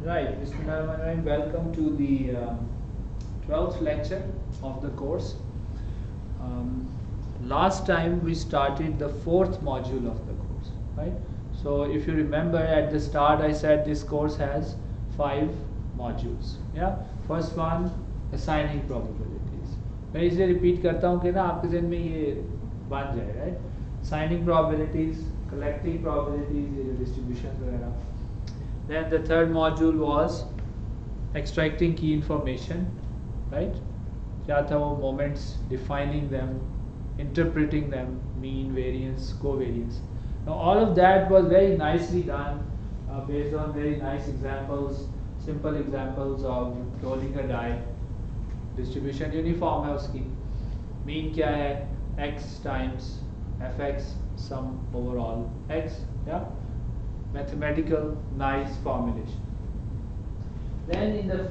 Right, Bismillahirrahmanirrahim. Welcome to the 12th lecture of the course. Last time we started the 4th module of the course, right? So if you remember at the start I said this course has 5 modules. Yeah, first one assigning probabilities. मैं इसे repeat करता हूँ कि ना आपके ज़हन में ये बन जाए, right? Assigning probabilities, collecting probabilities, ये distributions वगैरह. Then the third module was extracting key information, right? क्या था वो moments, defining them, interpreting them, mean, variance, covariance. Now all of that was very nicely done based on very nice examples, simple examples of rolling a die. Distribution uniform है उसकी. Mean क्या है? X times fx sum over all x, yeah? Mathematical nice formulation. Then in the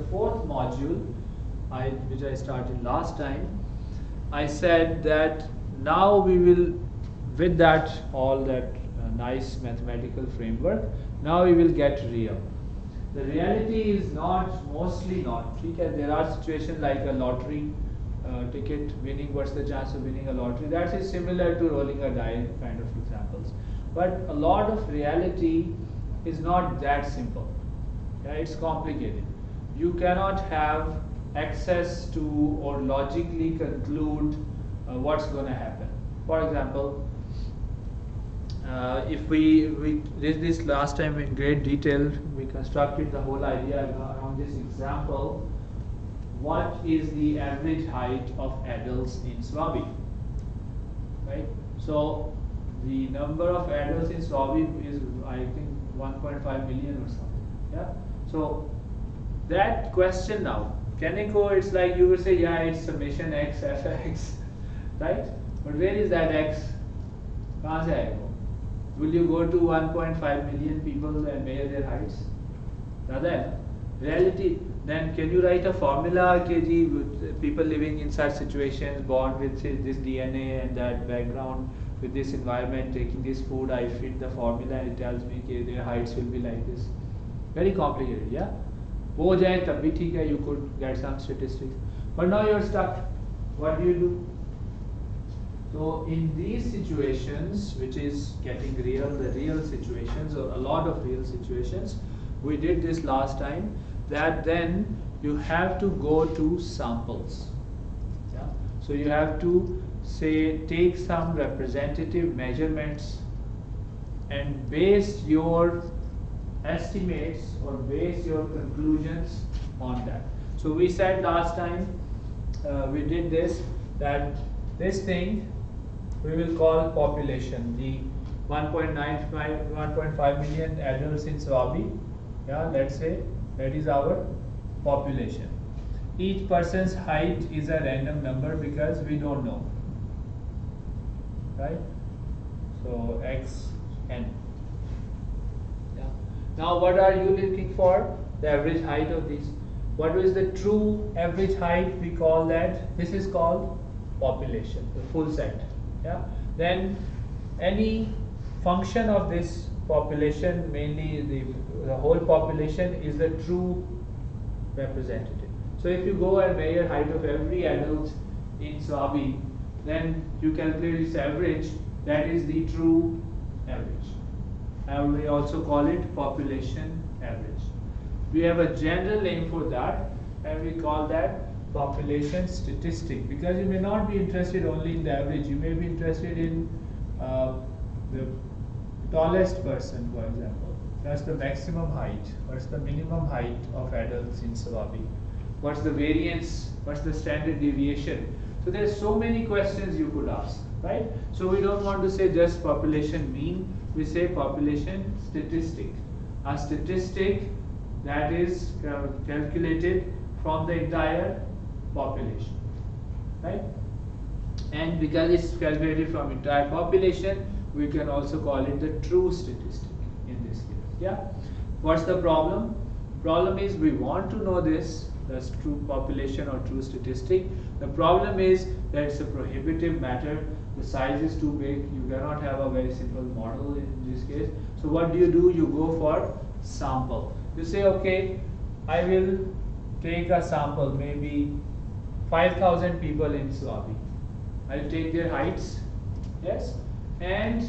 fourth module, which I started last time, I said that now we will, with that all that nice mathematical framework, now we will get real. The reality is mostly not. There are situations like a lottery ticket winning. What's the chance of winning a lottery? That is similar to rolling a die kind of examples. But a lot of reality is not that simple. Yeah, it's complicated. You cannot have access to or logically conclude what's going to happen. For example, if we did this last time in great detail, we constructed the whole idea around this example. What is the average height of adults in Swabi? Right? So the number of adults in Swabi is, I think, 1.5 million or something. Yeah. So that question now, Kaneko, it's like you would say, yeah, it's summation x fx, right? But where is that x? कहाँ से आएगा? Will you go to 1.5 million people and measure their heights? ज़्यादा है ना? Reality. Then can you write a formula? People living in such situations, born with this DNA and that background, with this environment, taking this food, I fit the formula and it tells me their heights will be like this. Very complicated, yeah? हो जाए तब भी ठीक है, you could get some statistics. But now you're stuck. What do you do? So in these situations, which is getting real, the real situations or a lot of real situations, we did this last time, that then you have to go to samples. Yeah? So you have to say take some representative measurements and base your estimates or base your conclusions on that. So we said last time we did this, that this thing we will call population, the 1.5 million adults in Swabi. Yeah, let's say that is our population. Each person's height is a random number because we don't know, right? So x n. Yeah. Now what are you looking for? The average height of these. What is the true average height? We call that, this is called population, the full set. Yeah. Then any function of this population, mainly the whole population, is the true representative. So if you go and measure height of every adult in Swabi, then you calculate its average, that is the true average. And we also call it population average. We have a general name for that and we call that population statistic, because you may not be interested only in the average, you may be interested in the tallest person, for example. That's the maximum height. What's the minimum height of adults in Swabi? What's the variance? What's the standard deviation? So there's so many questions you could ask, right? So we don't want to say just population mean, we say population statistic. A statistic that is calculated from the entire population, right? And because it's calculated from entire population, we can also call it the true statistic in this case. Yeah. What's the problem? Problem is we want to know this, that's true population or true statistic. The problem is that it's a prohibitive matter. The size is too big. You cannot have a very simple model in this case. So what do? You go for sample. You say, okay, I will take a sample, maybe 5,000 people in Swabi. I'll take their heights, yes, and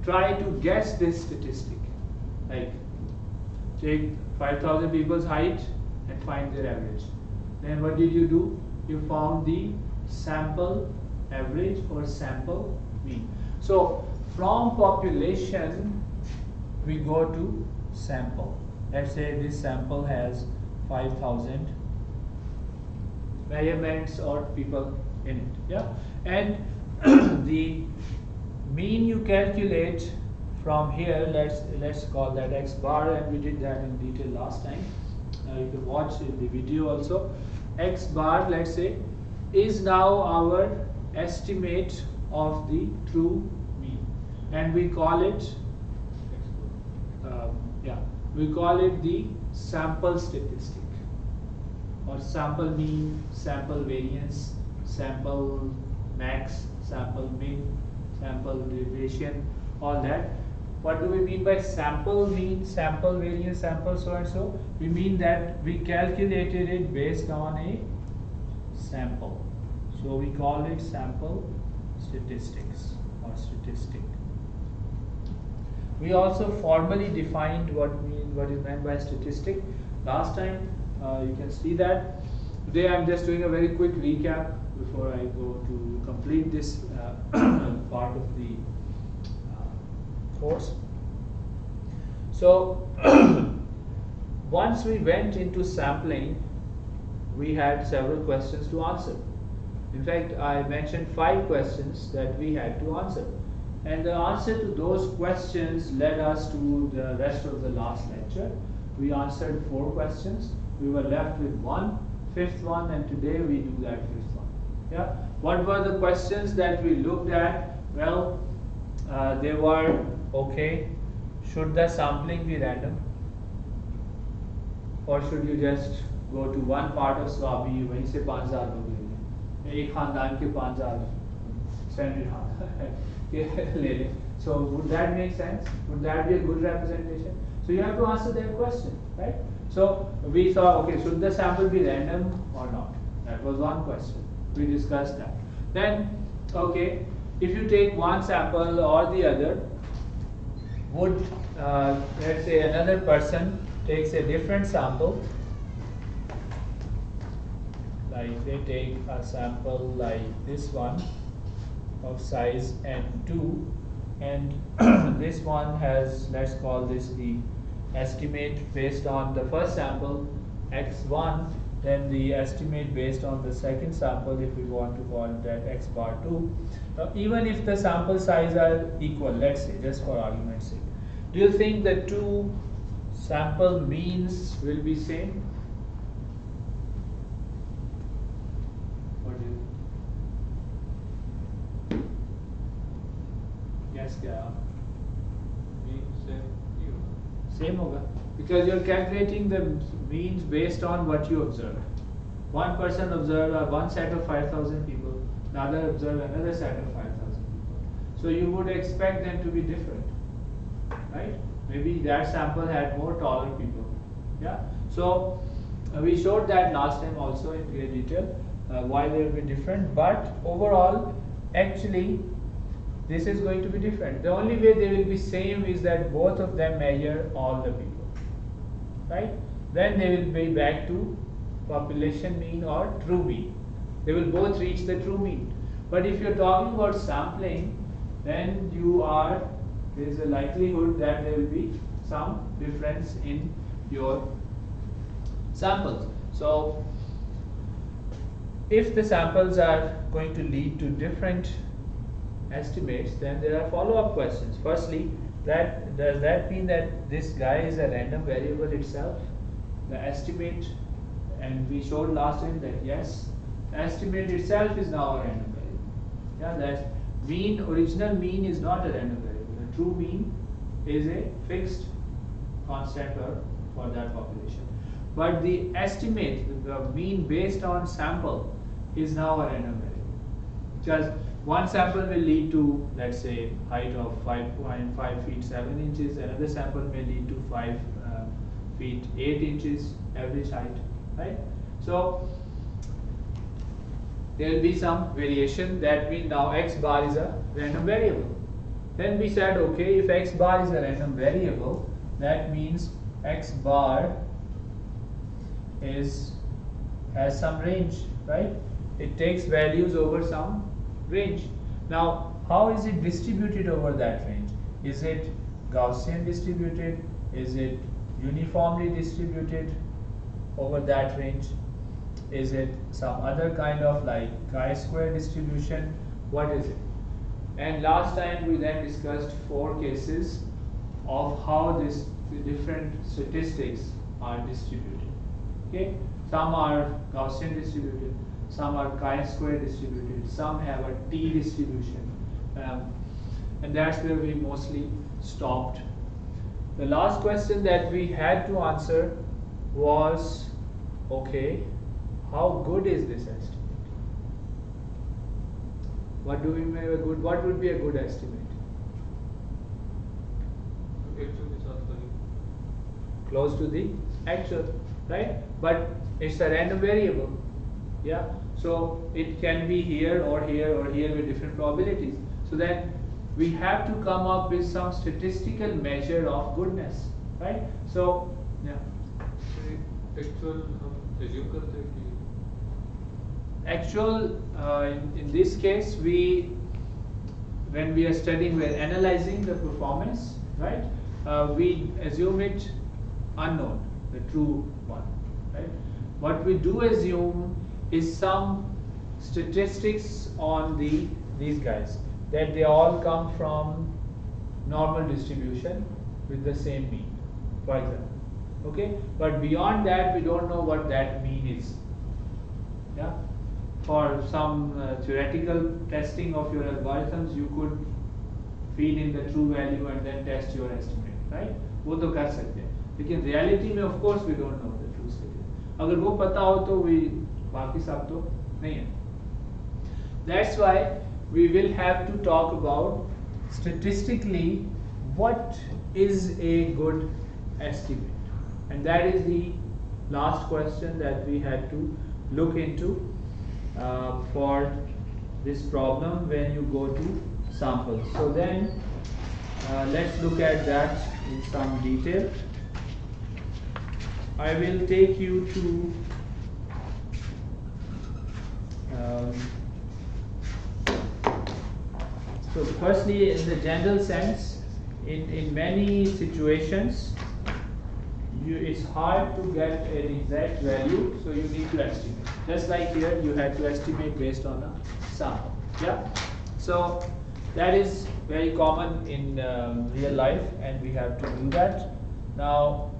try to guess this statistic. Like, take 5,000 people's height and find their average. Then what did you do? You found the sample average or sample mean. So from population we go to sample. Let's say this sample has 5,000 measurements or people in it. Yeah, and the mean you calculate from here. Let's call that x bar, and we did that in detail last time. You can watch the video also. X bar, let's say, is now our estimate of the true mean, and we call it we call it the sample statistic, or sample mean, sample variance, sample max, sample min, sample deviation, all that. What do we mean by sample mean, sample variance, sample so and so? We mean that we calculated it based on a sample. So we call it sample statistics or statistic. We also formally defined what is meant by statistic last time. You can see that. Today I'm just doing a very quick recap before I go to complete this part of the course. So once we went into sampling, we had several questions to answer. In fact, I mentioned 5 questions that we had to answer, and the answer to those questions led us to the rest of the last lecture. We answered 4 questions. We were left with one, 5th one, and today we do that 5th one. Yeah. What were the questions that we looked at? Well, they were, okay, should the sampling be random, or should you just go to one part of Swabi, वहीं से 5,000 लोग ले लें, एक खानदान के 5,000 standard ले लें. So would that make sense? Would that be a good representation? So you have to answer that question, right? So we thought, okay, should the sample be random or not? That was one question. We discussed that. Then, okay, if you take one sample or the other, would let's say another person takes a different sample, like they take a sample like this one of size n2, and this one has, let's call this the estimate based on the first sample x1, then the estimate based on the second sample, if we want to call that x bar 2. Even if the sample size are equal, let's say, just for argument's sake, do you think the two sample means will be same? What do you think? Yes, क्या? Same होगा, because you're calculating the means based on what you observed. One person observed one set of 5,000 people, another observed another set of 5,000 people. So you would expect them to be different, right? Maybe that sample had more taller people. Yeah. So we showed that last time also in great detail why they will be different. But overall, actually, this is going to be different. The only way they will be same is that both of them measure all the people, right? Then they will be back to population mean or true mean. They will both reach the true mean. But if you're talking about sampling, then there is a likelihood that there will be some difference in your samples. So if the samples are going to lead to different estimates, then there are follow-up questions. Firstly, does that mean that this guy is a random variable itself, the estimate? And we showed last time that yes, the estimate itself is now a random variable. Yeah, that mean, original mean is not a random variable. The true mean is a fixed constant for that population. But the estimate, the mean based on sample, is now a random variable. Because one sample will lead to, let's say, height of 5.5 feet 7 inches. Another sample may lead to 5 feet 8 inches average height, right? So there will be some variation. That means now x bar is a random variable. Then we said, okay, if x bar is a random variable, that means x bar has some range, right? It takes values over some range. Now, how is it distributed over that range? Is it Gaussian distributed? Is it uniformly distributed over that range? Is it some other kind of like chi-square distribution? What is it? And last time we then discussed 4 cases of how the different statistics are distributed. Okay, some are Gaussian distributed, some are chi-square distributed, some have a t distribution, and that's where we mostly stopped. The last question that we had to answer was, okay, how good is this estimate? What do we mean by good? What would be a good estimate? Close to the actual, right? But it's a random variable, yeah. So it can be here or here or here with different probabilities. So then we have to come up with some statistical measure of goodness, right? So yeah. Actual हम assume करते हैं कि actual in this case when we are studying, we are analyzing the performance, right? We assume it unknown, the true one, right? What we do assume is some statistics on these guys, that they all come from normal distribution with the same mean, for example. Okay, but beyond that we don't know what that mean is. Yeah, for some theoretical testing of your algorithms, you could feed in the true value and then test your estimate, right? वो तो कर सकते हैं, लेकिन reality में of course we don't know the true state. अगर वो पता हो तो बाकी सब तो नहीं है. That's why we will have to talk about statistically what is a good estimate, and that is the last question that we had to look into for this problem when you go to samples. So then let's look at that in some detail. I will take you to so firstly, in the general sense, in many situations it's hard to get an exact value, so you need to estimate. Just like here, you had to estimate based on a sample. Yeah. So that is very common in real life, and we have to do that. Now,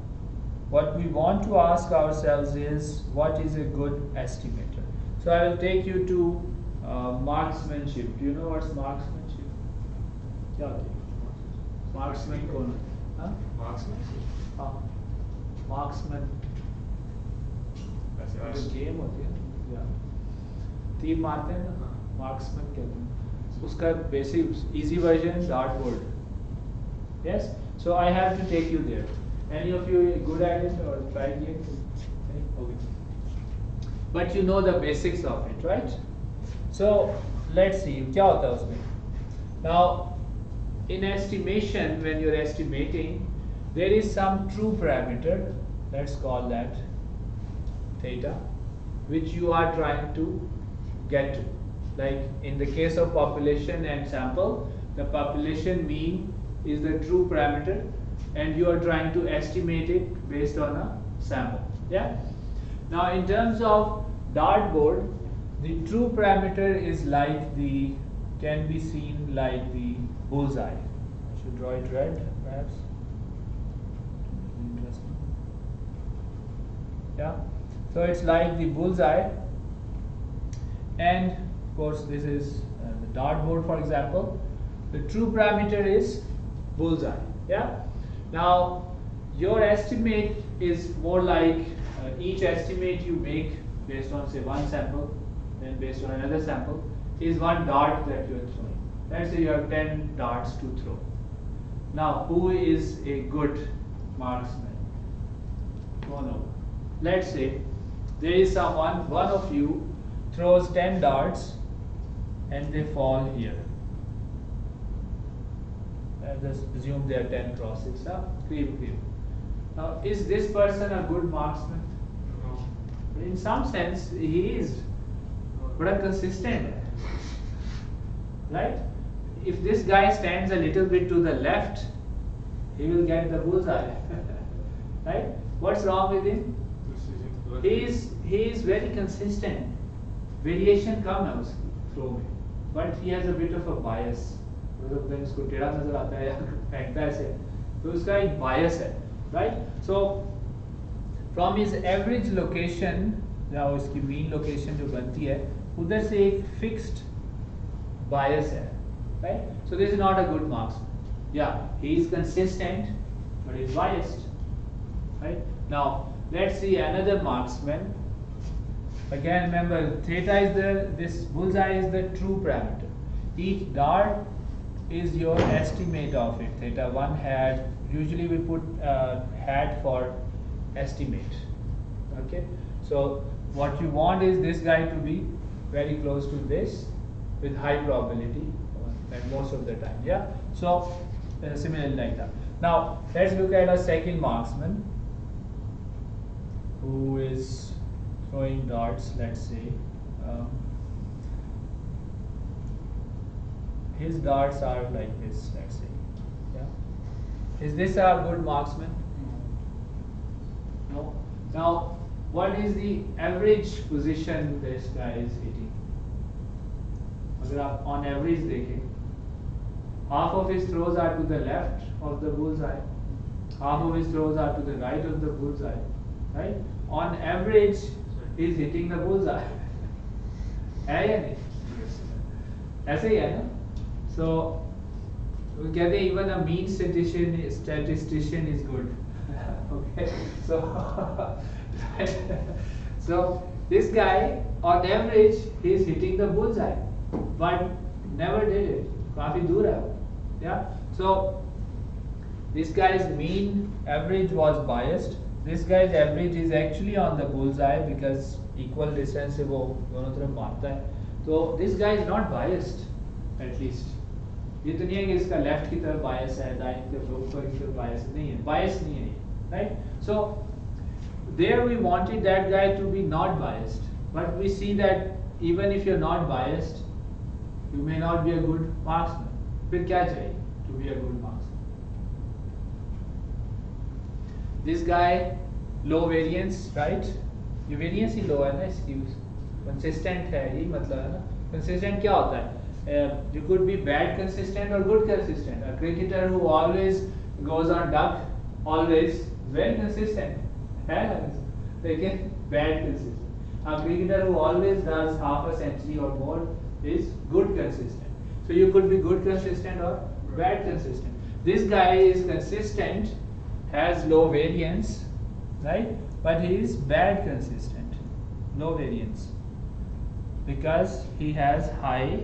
what we want to ask ourselves is, what is a good estimator? So I will take you to marksmanship. Do you know what's marksmanship? क्या होता है? Marksman कौन है? हाँ? marksmanship. हाँ. Marksman. जो game होती है ना, या तीर मारते हैं ना, marksman कहते हैं. उसका basic easy version dartboard. Yes. So I have to take you there. Any of you good at it or tried yet? Okay. But you know the basics of it, right? So let's see क्या होता है उसमें. Now, in estimation, when you're estimating, there is some true parameter, let's call that theta, which you are trying to get to. Like in the case of population and sample, the population mean is the true parameter, and you are trying to estimate it based on a sample. Yeah. Now, in terms of dartboard, the true parameter is like can be seen like the bullseye. I should draw it red, perhaps. Interesting. Yeah. So it's like the bullseye, and of course this is the dartboard, for example. The true parameter is bullseye. Yeah. Now, your estimate is more like each estimate you make based on, say, one sample, then based on another sample, is one dart that you are throwing. Let's say you have 10 darts to throw. Now, who is a good marksman? No. Let's say there is someone, one of you throws 10 darts and they fall here. Just assume there are 10 crosses. Now, is this person a good marksman? No. In some sense, he is, but consistent. Right? If this guy stands a little bit to the left, he will get the bullseye. Right? What's wrong with him? He is very consistent. Variation कम है उसकी throw में, but he has a bit of a bias. मतलब जब इसको टेढ़ा नजर आता है या फेंकता है ऐसे, तो उसका एक bias है, right? So from his average location या उसकी mean location जो बनती है, उधर से एक fixed bias है, right? So this is not a good marksman. Yeah, he is consistent, but he is biased, right? Now let's see another marksman. Again, remember, theta is this bullseye is the true parameter. Each dart is your estimate of it. Theta 1 hat. Usually we put hat for estimate. Okay. So what you want is this guy to be very close to this with high probability, and most of the time. Yeah. So similarly like that. Now let's look at a second marksman who is throwing darts, let's say. His darts are like this, let's say. Yeah. Is this a good marksman? No. Now, what is the average position this guy is hitting? अगर आप on average देखें, half of his throws are to the left of the bullseye, half of his throws are to the right of the bullseye, right? On average, is hitting the bullseye. है या नहीं? ऐसे ही है ना? So we कहते हैं even a mean statistician is good. Okay, so this guy on average he is hitting the bullseye, but never did it. काफी दूर है वो. Yeah. So this guy's mean average was biased. This guy's average is actually on the bullseye because equal distance से वो दोनों तरफ मारता है. So this guy is not biased, at least. ये तो नहीं है कि इसका लेफ्ट की तरफ bias है, दाएं की तरफ ऊपर की तरफ bias नहीं है. Bias नहीं है ये, right? So there we wanted that guy to be not biased, but we see that even if you're not biased, you may not be a good marksman. फिर क्या चाहिए to be a good marksman? This guy low variance, right? ये variance ही low है ना इसकी, consistent है ही मतलब है ना. Consistent क्या होता है? You could be bad consistent or good consistent. A cricketer who always goes on duck, always very consistent, है ना? लेकिन bad consistent. A cricketer who always does half a century or more is good consistent. So you could be good consistent or bad consistent. This guy is consistent, has low variance, right? But he is bad consistent, low variance, because he has high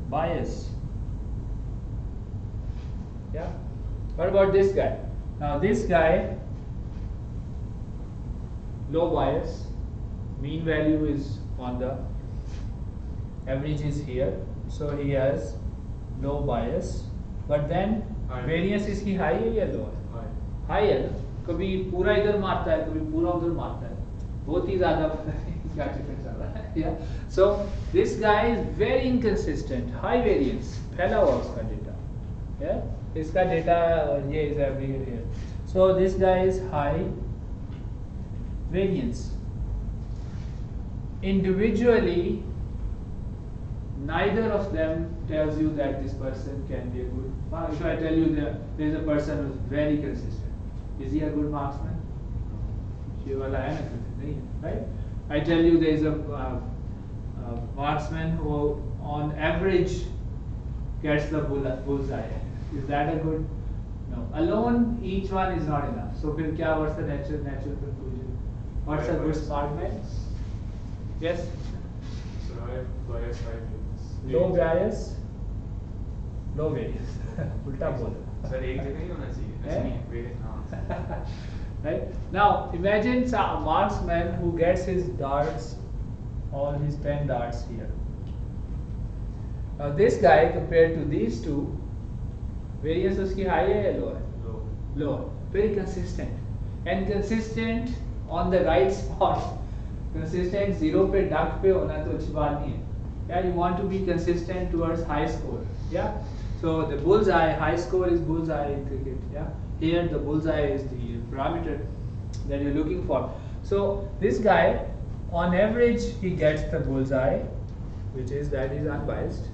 bias. Yeah. What about this guy? Now this guy, low bias, mean value is on the average is here, so he has low bias, but then variance इसकी high है या low है? High है ना? कभी पूरा इधर मारता है, कभी पूरा उधर मारता है, बहुत ही ज़्यादा क्या चक्कर चल रहा है? Yeah. So this guy is very inconsistent, high variance, फैला हुआ उसका data, yeah? इसका data ये is everywhere here. So this guy is high variance. Individually, neither of them tells you that this person can be a good. If I tell you that there is a person who is very consistent, is he a good marksman? ये वाला है ना, नहीं है, right? I tell you there is a marksman who on average gets the bullseye. Is that a good? No. Alone, each one is not enough. So फिर क्या? What's the natural conclusion? What's a good smart man? Yes. So high bias, high variance. Low bias, low variance. उल्टा बोल. Sir एक जगह ही होना चाहिए. है? नहीं, variance हाँ. right? Now imagine a marksman who gets his darts, all his 10 darts here. Now this guy compared to these two, variance उसकी high है या low है? Low. Very consistent. And consistent on the right spot. Consistent 0 पे duck पे होना तो अच्छी बात नहीं है. Yeah, you want to be consistent towards high score. Yeah. So the bullseye, high score is bullseye in cricket. Yeah. Here the bullseye is the parameter that you're looking for. So this guy, on average, he gets the bullseye, which is that is unbiased,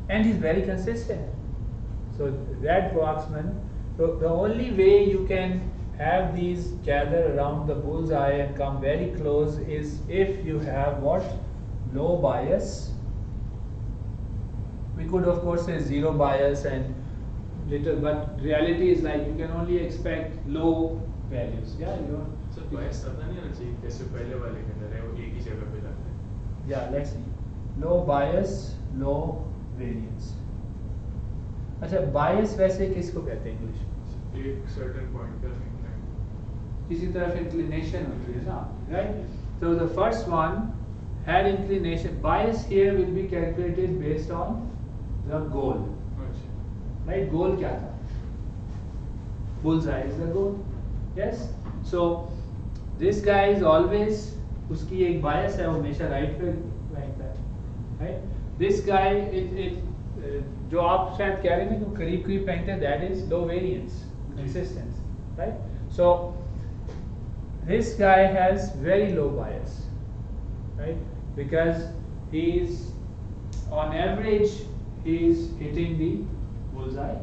and he's very consistent. So that marksman. So the only way you can have these gather around the bullseye and come very close is if you have what? Low bias. We could of course say zero bias and little, but reality is like you can only expect low values. Yeah, you don't. So bias पता नहीं होना चाहिए जैसे पहले वाले के अंदर है वो एक ही जगह पे जाते हैं. Yeah, let's see. Low bias, low variance. अच्छा, bias वैसे किसको कहते हैं इंग्लिश में? एक certain point पर incline. किसी तरफ inclination होती है ना, right? So the first one had inclination. Bias here will be calculated based on the goal. अच्छा. Right? Goal क्या था? Bullseye is the goal. Yes. So this guy is always, उसकी एक bias है, वो हमेशा right पे रहता है. Right? This guy, जो आप शायद कह रहे हैं कि करीब करीब फेंकते हैं, that is low variance, consistency. Right? So this guy has very low bias. Right? Because he is, on average, he is hitting the bullseye,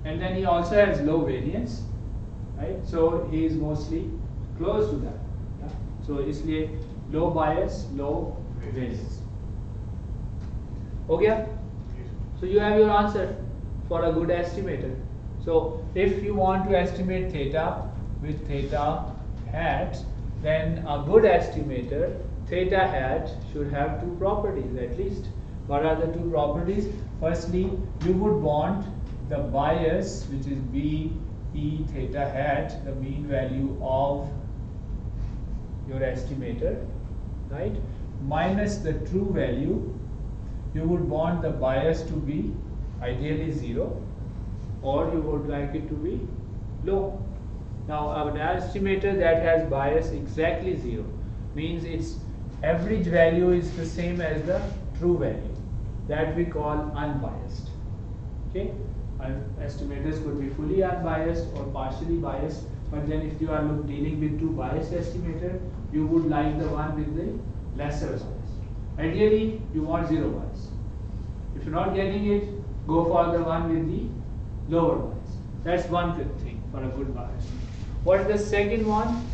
and then he also has low variance, right? So he is mostly close to that. Yeah? So इसलिए low bias, low variance. Okay? So you have your answer for a good estimator. So if you want to estimate theta with theta hat, then a good estimator, theta hat, should have two properties at least. What are the two properties? Firstly, you would want the bias, which is B E theta hat, the mean value of your estimator, right, minus the true value. You would want the bias to be ideally 0, or you would like it to be low. Now, an estimator that has bias exactly 0 means its average value is the same as the true value. That we call unbiased. Okay, estimators could be fully unbiased or partially biased, but then if you are dealing with two biased estimator, you would like the one with the lesser bias. Ideally, you want zero bias. If you're not getting it, go for the one with the lower bias. That's one good thing for a good bias. What is the second one?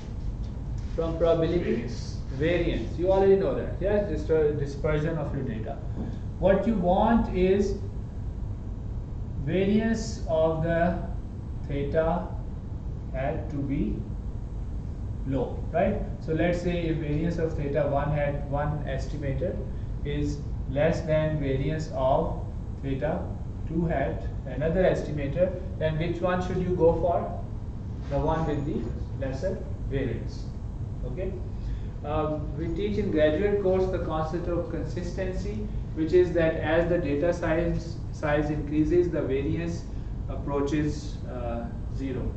From probability? Variance. Variance. You already know that. Yes, dispersion of your data. What you want is variance of the theta had to be low, right? So let's say if variance of theta 1 had one estimator is less than variance of theta 2 had another estimator, then which one should you go for? The one with the lesser variance. Okay. We teach in graduate course the concept of consistency, which is that as the data size increases, the variance approaches 0.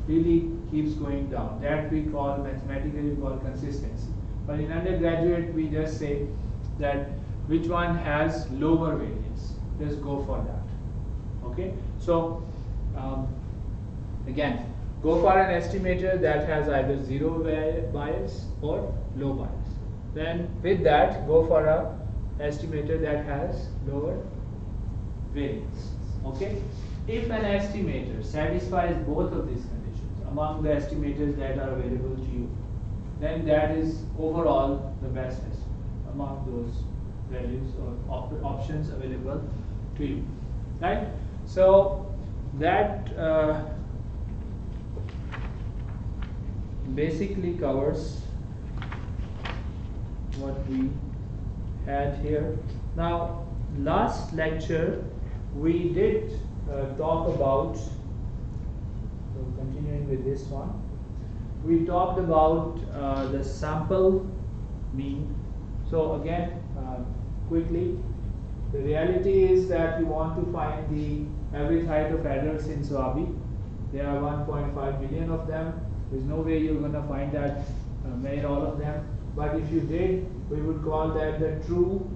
Really keeps going down. That we call mathematically consistency. But in undergraduate, we just say that which one has lower variance. Just go for that. Okay. So again, go for an estimator that has either 0 bias or low bias. Then with that, go for a estimator that has lower variance. Okay. If an estimator satisfies both of these conditions among the estimators that are available to you, then that is overall the best estimate among those values or options available to you. Right. So that basically covers what we had here. Now, last lecture we did talk about, so continuing with this one, we talked about the sample mean. So again, quickly, the reality is that we want to find the average height of adults in Swabi. There are 1.5 million of them. There's no way you're going to find that, measure all of them. But if you did, we would call that the true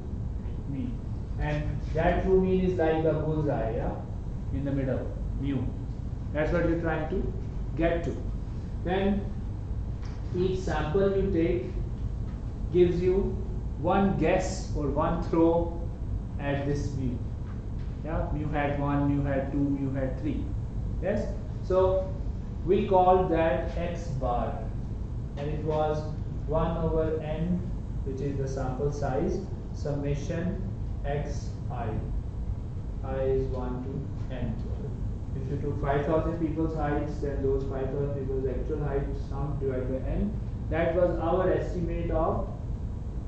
mean. And that true mean is like the bullseye, yeah, in the middle, mu. That's what you're trying to get to. Then each sample you take gives you one guess or one throw at this mu. Yeah, mu hat 1, mu hat 2, mu hat 3. Yes? So we called that x bar, and it was 1 over n, which is the sample size, summation xi. I is 1 to n. If you took 5,000 people's heights, then those 5,000 people's actual height sum divided by n. That was our estimate of,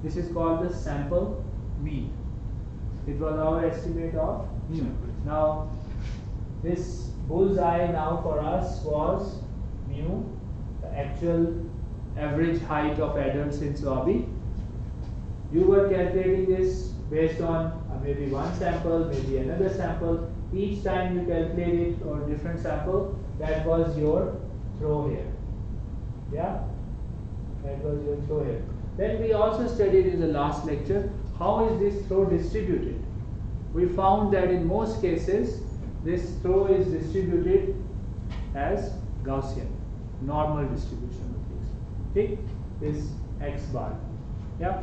this is called the sample mean. It was our estimate of mu. Now, this bullseye now for us was mu, the actual average height of adults in Swabi. You were calculating this based on maybe one sample, maybe another sample. Each time you calculate it or different sample, that was your throw here. Yeah? That was your throw here. Then we also studied in the last lecture, how is this throw distributed? We found that in most cases, this throw is distributed as Gaussian, normal distribution of this. Okay? This x bar. Yeah?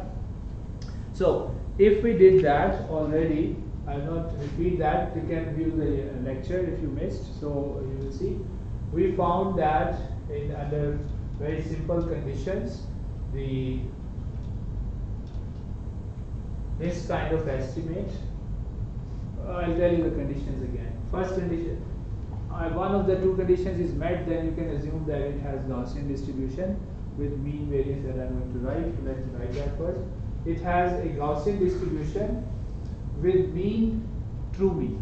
So, if we did that already, I will not repeat that, you can view the lecture if you missed, so you will see. We found that under very simple conditions, this kind of estimate, I'll tell you the conditions again. First condition, one of the two conditions is met, then you can assume that it has Gaussian distribution with mean variance that I'm going to write. Let's write that first. It has a Gaussian distribution with mean, true mean,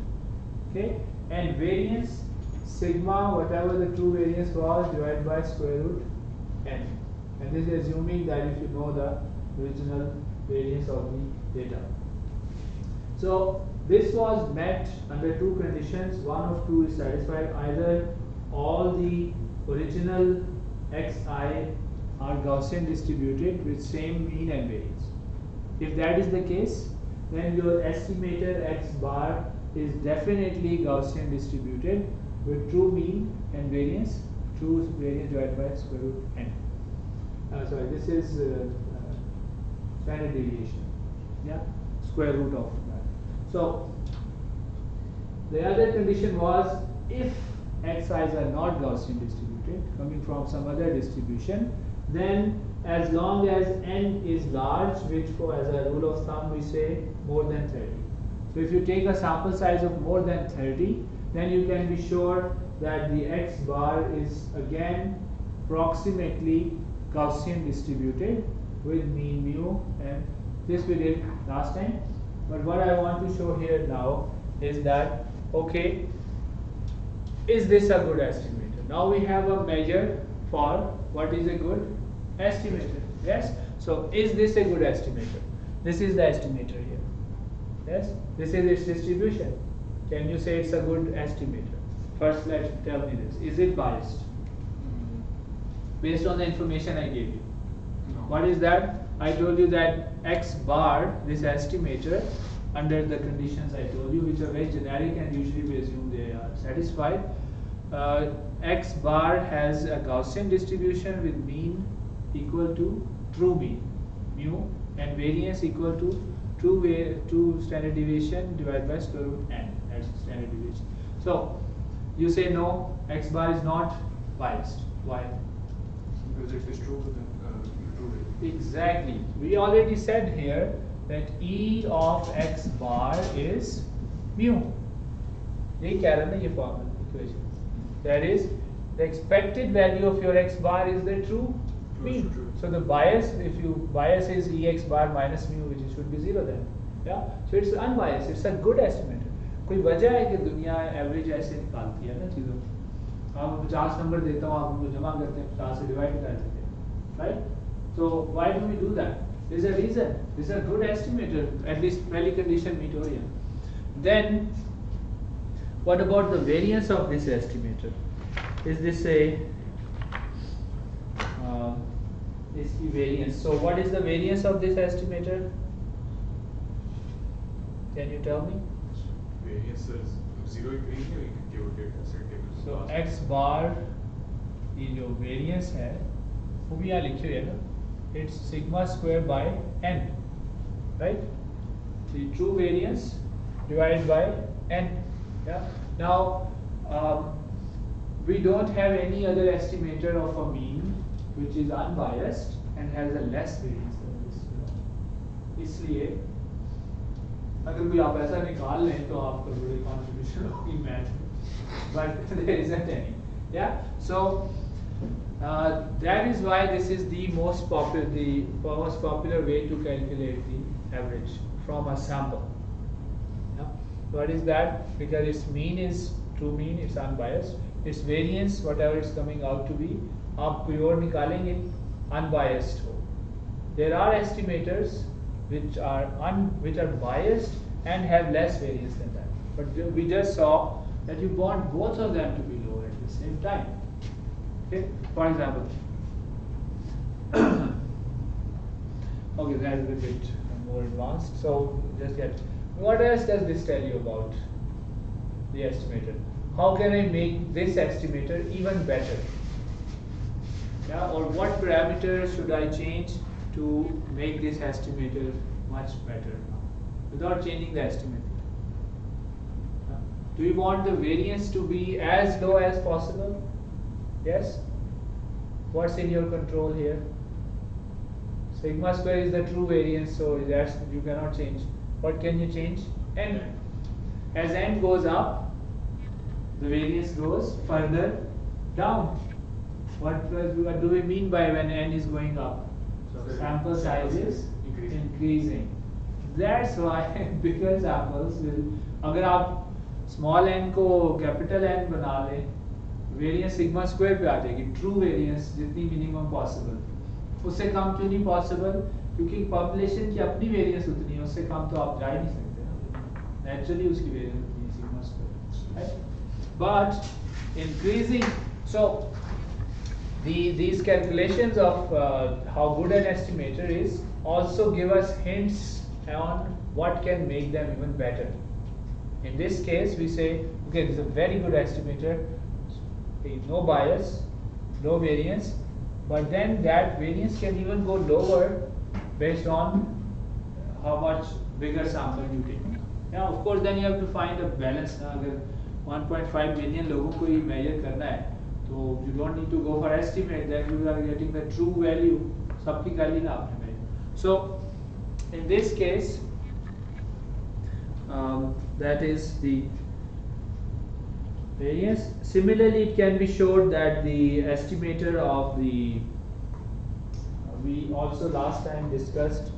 okay, and variance sigma, whatever the true variance was, divided by square root n. And this is assuming that if you know the original variance of the data. So this was met under two conditions. One of two is satisfied. Either all the original xi are Gaussian distributed with same mean and variance. If that is the case, then your estimator x bar is definitely Gaussian distributed with true mean and variance, true variance divided by square root n. Sorry, this is standard deviation, yeah, square root of that. So the other condition was, if xi's are not Gaussian distributed, coming from some other distribution, then as long as n is large, which as a rule of thumb we say more than 30. So if you take a sample size of more than 30, then you can be sure that the x bar is again approximately Gaussian distributed with mean mu, and this we did last time. But what I want to show here now is that, okay, is this a good estimator? Now we have a measure for what is a good estimator. Yes? So is this a good estimator? This is the estimator here. Yes? This is its distribution. Can you say it's a good estimator? First, tell me this. Is it biased? Based on the information I gave you. No. What is that? I told you that x bar, this estimator, under the conditions I told you, which are very generic and usually we assume they are satisfied. X bar has a Gaussian distribution with mean equal to true mean, mu, and variance equal to true standard deviation divided by square root n. That's standard deviation. So you say no, x bar is not biased. Why? Because if it's true, then true it. Exactly. We already said here that E of x bar is mu. ये क्या रहा ना ये formal equation. That is, the expected value of your x bar is the true mean. True. So the bias, if you bias is ex bar minus mu, which should be 0 then. Yeah. So it's unbiased. It's a good estimator. कोई वजह है कि दुनिया average ऐसे निकालती है ना चीज़ों. हम 50 नंबर देता हूँ, आप उनको जमा करते हैं, 50 से डिवाइड कर देते हैं, right? So why do we do that? There's a reason. This is a good estimator, at least पहली condition meet हो रही है. Then what about the variance of this estimator? Is this a is the variance? So what is the variance of this estimator? Can you tell me? Variance is 0 increase है, give or take asset table. So x bar की जो variance है वो भी यहाँ लिखी हुई है ना, it's sigma square by n, right? The true variance divided by n. Yeah. Now we don't have any other estimator of a mean which is unbiased and has a less variance than this. इसलिए अगर कोई आप ऐसा निकाल लें तो आपका बड़ी contribution होगी मैथ में, but there isn't any. Yeah. So that is why this is the most popular way to calculate the average from a sample. Yeah. What is that? Because its mean is true mean, it's unbiased. Its variance, whatever it's coming out to be, आप pure निकालेंगे unbiased हो. There are estimators which are biased and have less variance than that. But we just saw that you want both of them to be low at the same time. Okay, for example, okay, that is a bit more advanced. So just get, what else does this tell you about the estimator? How can I make this estimator even better? Yeah, or what parameters should I change to make this estimator much better without changing the estimator? Do you want the variance to be as low as possible? Yes? What's in your control here? Sigma square is the true variance, so that's you cannot change. What can you change? N. As n goes up, the variance goes further down. What do we mean by when n is going up? So sample size is increasing. That's why bigger samples will, अगर आप small n को capital N बना लें, variance sigma square पे आ जाएगी, true variance जितनी minimum possible. उससे कम क्यों नहीं पॉसिबल? क्योंकि पॉपुलेशन की अपनी वेरियंस उतनी है, उससे कम तो आप जा ही नहीं सकते ना, नेचुरली उसकी वेरियंस उतनी है sigma square, right? But increasing, so these calculations of how good an estimator is also give us hints on what can make them even better. In this case, we say, okay, this is a very good estimator, no bias, no variance, but then that variance can even go lower based on how much bigger sample you take. Yeah, of course, then you have to find a balance. अगर 1.5 million लोगों को ही measure करना है, तो you don't need to go for estimate. Then you are getting the true value. सबकी कर ली ना आपने measure. So in this case, that is the variance. Similarly, it can be showed that the estimator of the we also last time discussed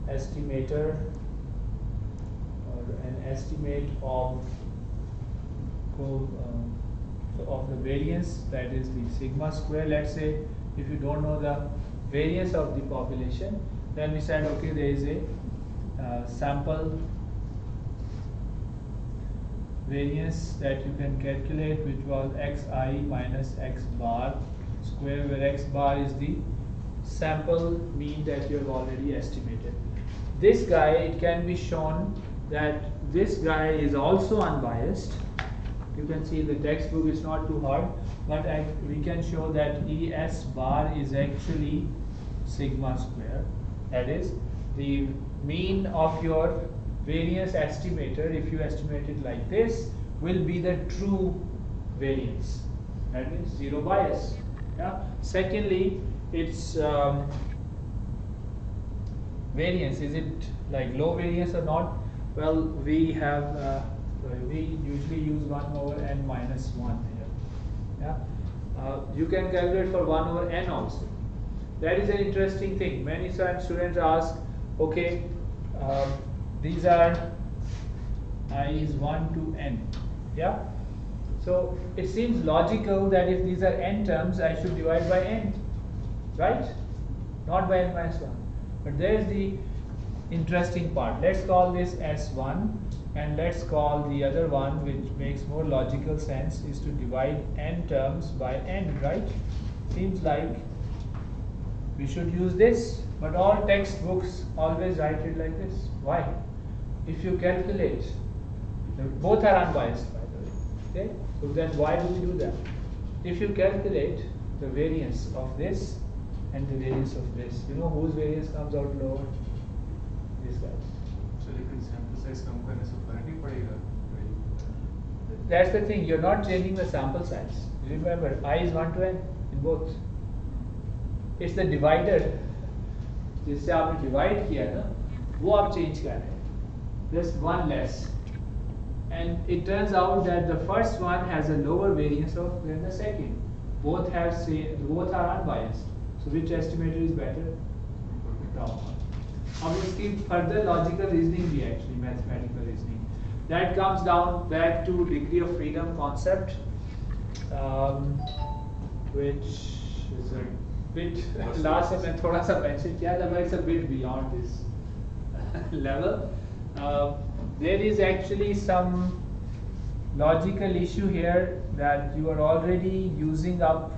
estimator or an estimate of the variance, that is the sigma square. Let's say if you don't know the variance of the population, then we said, okay, there is a sample variance that you can calculate, which was xi minus x bar square, where x bar is the sample mean that you have already estimated. This guy, it can be shown that this guy is also unbiased. You can see in the textbook, it's not too hard, but we can show that ES bar is actually sigma square. That is, the mean of your variance estimator, if you estimate it like this, will be the true variance. That means zero bias. Yeah. Secondly, its variance, is it like low variance or not? Well, we have we usually use 1 over n minus 1 here. Yeah. You can calculate for 1 over n also. That is an interesting thing. Many students ask, okay, these are I is 1 to n. Yeah. So it seems logical that if these are n terms, I should divide by n, right? Not by n minus 1. But there is the interesting part. Let's call this S1 and let's call the other one, which makes more logical sense, is to divide n terms by n, right? Seems like we should use this, but all textbooks always write it like this. Why? If you calculate, both are unbiased by the way, okay? So then why do we do that? If you calculate the variance of this and the variance of this, you know whose variance comes out lower? This guy. So लेकिन sample size कम करने से फर्क नहीं पड़ेगा. That's the thing, you're not changing the sample size. Remember, I is 1 to n in both. It's the divider, जिससे आपने divide किया ना, वो आप change कर रहे हैं. Just one less. And it turns out that the first one has a lower variance than the second. Both are unbiased. So which estimator is better? Top one. अब इसकी further logical reasoning भी है, actually mathematical reasoning. That comes down back to degree of freedom concept, which is a bit last time मैं थोड़ा सा mention किया था, but it's a bit beyond this level. There is actually some logical issue here that you are already using up,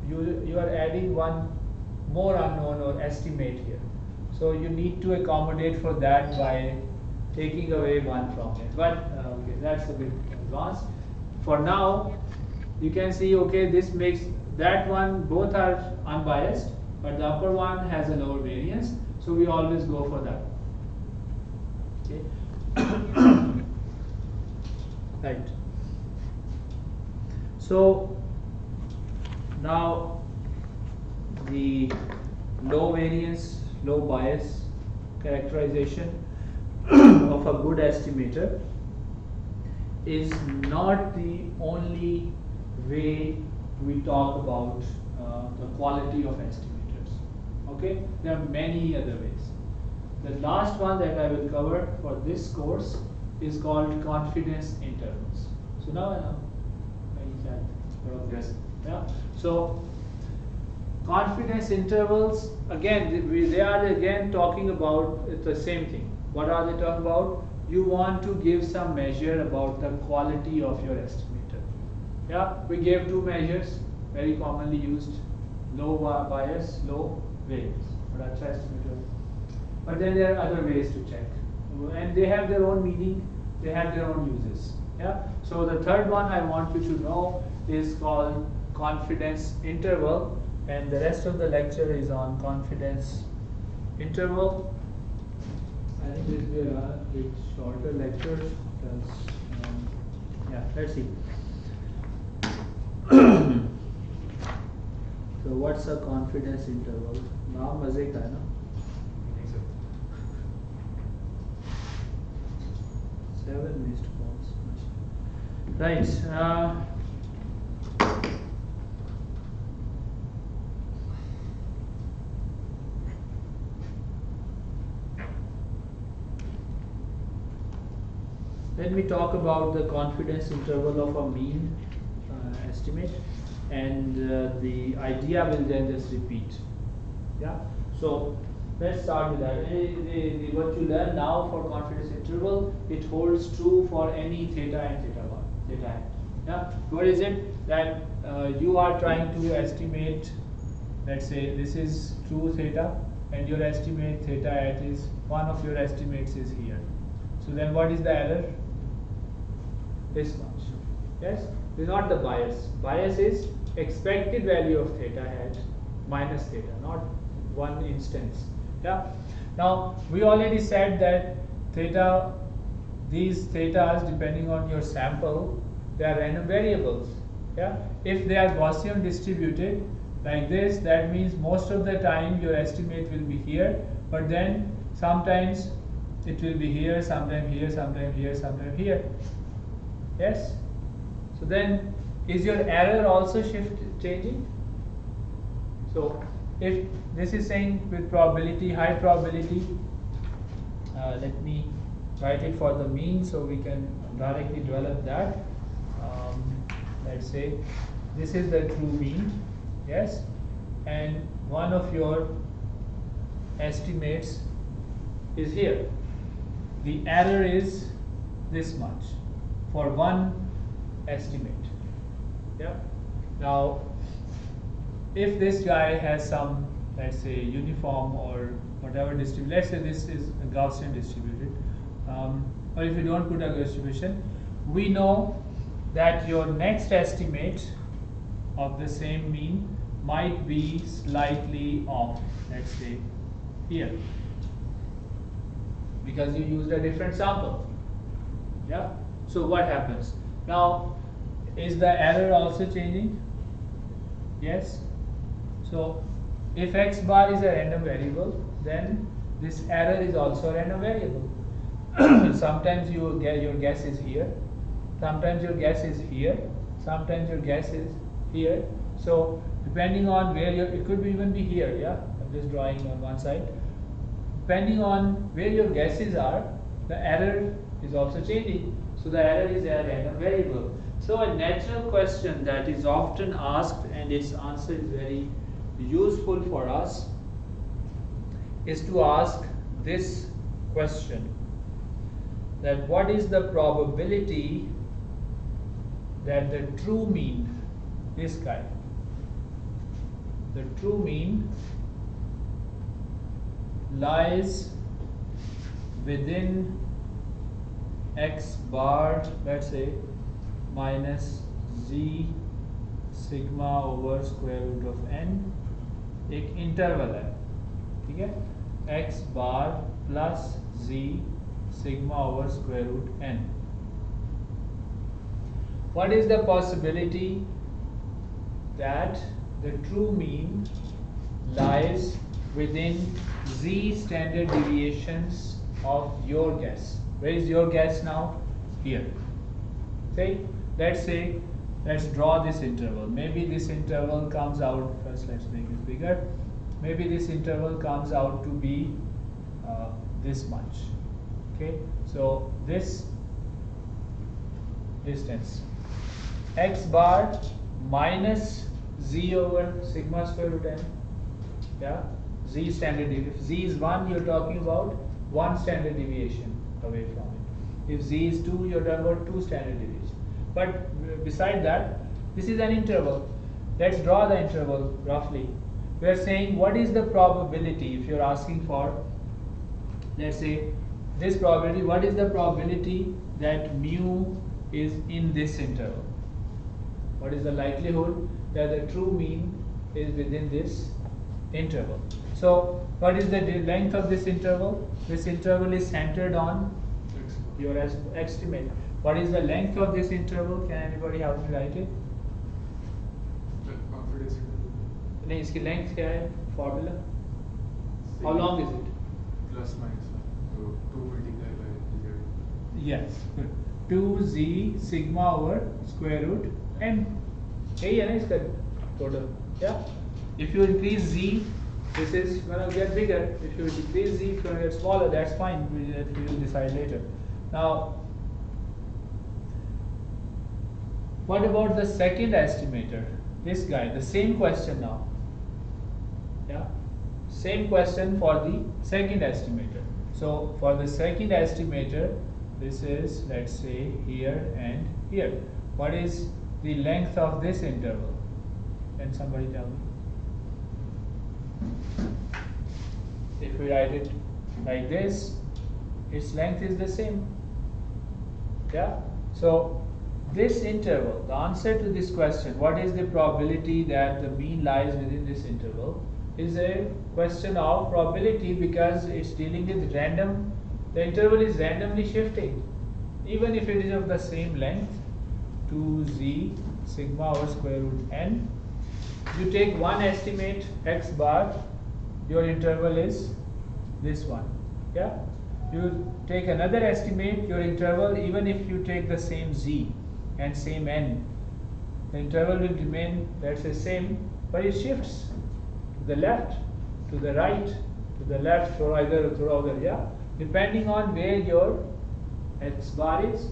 you are adding one more unknown or estimate here. So you need to accommodate for that by taking away one from it. But okay, that's a bit advanced. For now, you can see, okay, this makes that one, both are unbiased, but the upper one has a lower variance, so we always go for that. Okay. Right. So now the low variance, low bias characterization of a good estimator is not the only way we talk about the quality of estimators. Okay, there are many other ways. The last one that I will cover for this course is called confidence intervals. So now I know. Yes. Yeah. So confidence intervals, again, they are again talking about the same thing. What are they talking about? You want to give some measure about the quality of your estimator. Yeah, we gave two measures, very commonly used: low bias, low variance. But then there are other ways to check, and they have their own meaning, they have their own uses. Yeah. So the third one I want you to know is called confidence interval, and the rest of the lecture is on confidence interval. I think this will be a bit shorter lecture because yeah, let's see. So what's a confidence interval? नाम मजे का है ना? नहीं sir. 7 missed calls. Right. Let me talk about the confidence interval of a mean estimate, and the idea will then just repeat. Yeah. So let's start with that. What you learn now for confidence interval, it holds true for any theta and theta 1, theta n. Yeah. What is it that you are trying to estimate? Let's say this is true theta, and your estimate theta at is one of your estimates is here. So then what is the error? This much. Yes, this is not the bias. Bias is expected value of theta hat minus theta, not one instance. Yeah. Now we already said that theta, these thetas, depending on your sample, they are random variables. Yeah. If they are Gaussian distributed like this, that means most of the time your estimate will be here, but then sometimes it will be here, sometime here, sometime here, sometime here. Yes. So then, is your error also changing? So if this is saying with probability, high probability, let me write it for the mean so we can directly develop that. let's say this is the true mean, yes, and one of your estimates is here. The error is this much for one estimate. Yeah. Now, if this guy has some, let's say, uniform or whatever distribution, let's say this is a Gaussian distributed, or if you don't put a distribution, we know that your next estimate of the same mean might be slightly off, let's say here, because you used a different sample. Yeah. So what happens now? Is the error also changing? Yes. So if x bar is a random variable, then this error is also a random variable. Sometimes you get your guess is here, sometimes your guess is here, sometimes your guess is here. So depending on where your, it could even be here. Yeah, I'm just drawing on one side. Depending on where your guesses are, the error is also changing. So the error is a random variable. So a natural question that is often asked, and its answer is very useful for us, is to ask this question, that what is the probability that the true mean, this guy, the true mean lies within x bar, let's say, minus z sigma over square root of n, एक interval है, ठीक है, x bar plus z sigma over square root n. What is the possibility that the true mean lies within z standard deviations of your guess? Where is your guess now? Here. Say, let's draw this interval. Maybe this interval comes out, first let's make it bigger. Maybe this interval comes out to be this much. Okay, so this distance, x bar minus z over sigma square root n. Yeah, z standard deviation. If z is 1, you're talking about 1 standard deviation away from it. If z is 2, you're talking about 2 standard deviation. But beside that, this is an interval. Let's draw the interval roughly. We are saying what is the probability, if you're asking for, let's say, this probability, what is the probability that mu is in this interval? What is the likelihood that the true mean is within this interval? So what is the length of this interval? This interval is centered on your estimate. What is the length of this interval? Can anybody help me write it? Confidence interval. नहीं, इसकी length क्या है? Formula? How long is it? Plus minus 1. So 2 multiplied by z. Yes, good. 2z sigma over square root n. यही है ना इसका total. Yeah. If you increase z, this is going to get bigger. If you decrease z, it's going to get smaller. That's fine. We will decide later. Now, what about the second estimator? This guy, the same question now. Yeah, same question for the second estimator. So for the second estimator, this is, let's say, here and here. What is the length of this interval? Can somebody tell me? If we write it like this, its length is the same. Yeah. So this interval, the answer to this question, what is the probability that the mean lies within this interval, is a question of probability, because it's dealing with random, the interval is randomly shifting. Even if it is of the same length, 2z sigma over square root n, you take one estimate x bar, your interval is this one. Yeah. You take another estimate, your interval, even if you take the same z and same n, the interval will remain, let's say, same, but it shifts to the left, to the right, to the left, or either to other, yeah, depending on where your x bar is,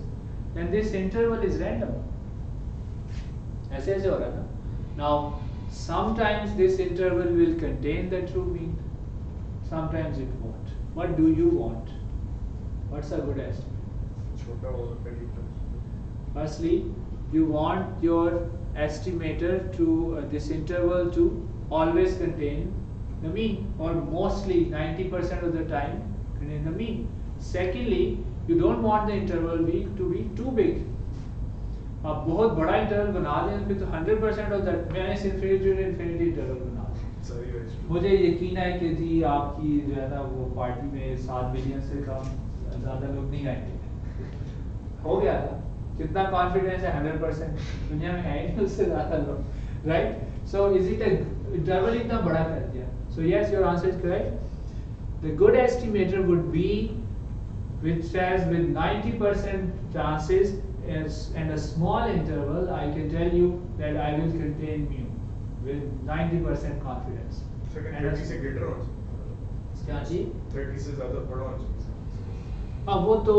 and this interval is random. ऐसे ऐसे हो रहा है ना. Now sometimes this interval will contain the true mean, sometimes it won't. What do you want? What's a good estimate? छोटा होगा पहली term. Firstly, you want your estimator to this interval to always contain the mean, or mostly 90% of the time contain the mean. Secondly, you don't want the interval to be too big. आप बहुत बड़ा interval बना दें फिर तो 100% of that minus infinity to infinity interval बना दें. मुझे यकीन है कि जी आपकी जो है ना वो पार्टी में 7 बिलियन से कम ज़्यादा लोग नहीं आएंगे. हो गया था. कितना कॉन्फिडेंस है 100%. दुनिया में है ही नहीं उससे ज़्यादा लोग. Right. So is it interval इतना बड़ा कर दिया. So yes, your answer is correct. The good estimator would be which says with 90% chances and a small interval, I can tell you that I will contain mu with 90% confidence. Second 30 से greater होना चाहिए. क्या जी? 30 से ज़्यादा बड़ा होना चाहिए. हाँ वो तो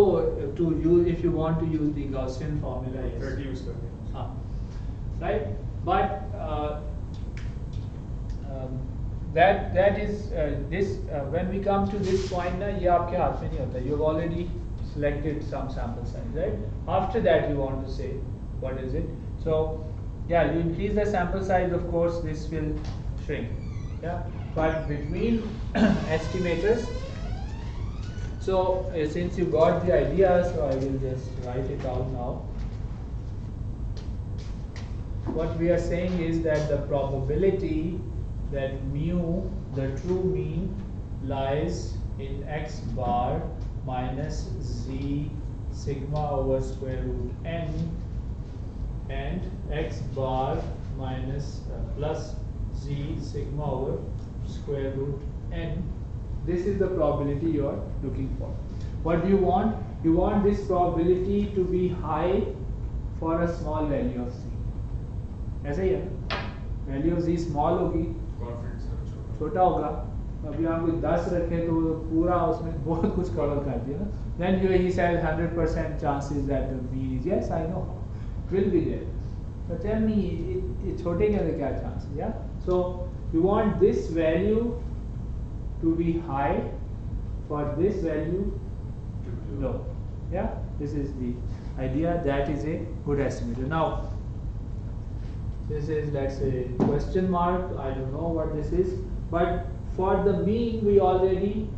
to use if you want to use the Gaussian formula. Yes. 30 use करते हैं. हाँ. Right. But that is this when we come to this point ना ये आपके हाथ में नहीं होता. You have already selected some sample size, right? After that you want to say what is it. So yeah, you increase the sample size, of course this will shrink. Yeah, but between estimators, so since you got the idea, so I will just write it out now. What we are saying is that the probability that mu, the true mean, lies in x bar minus z sigma over square root n and x bar minus plus z sigma over square root n. This is the probability you are looking for. What do you want? You want this probability to be high for a small value of z. ऐसा ही है. Value of z small होगी, छोटा होगा. अभी आप 10 रखें तो पूरा उसमें बहुत कुछ कवर कर दिया ना. Then he says 100% chances that the mean is, yes I know it will be there, but tell me it छोटे के अंदर क्या chance है. Yeah, so you want this value to be high for this value low. Yeah, this is the idea. That is a good estimator. Now this is, let's say, question mark. I don't know what this is, but for the mean we already,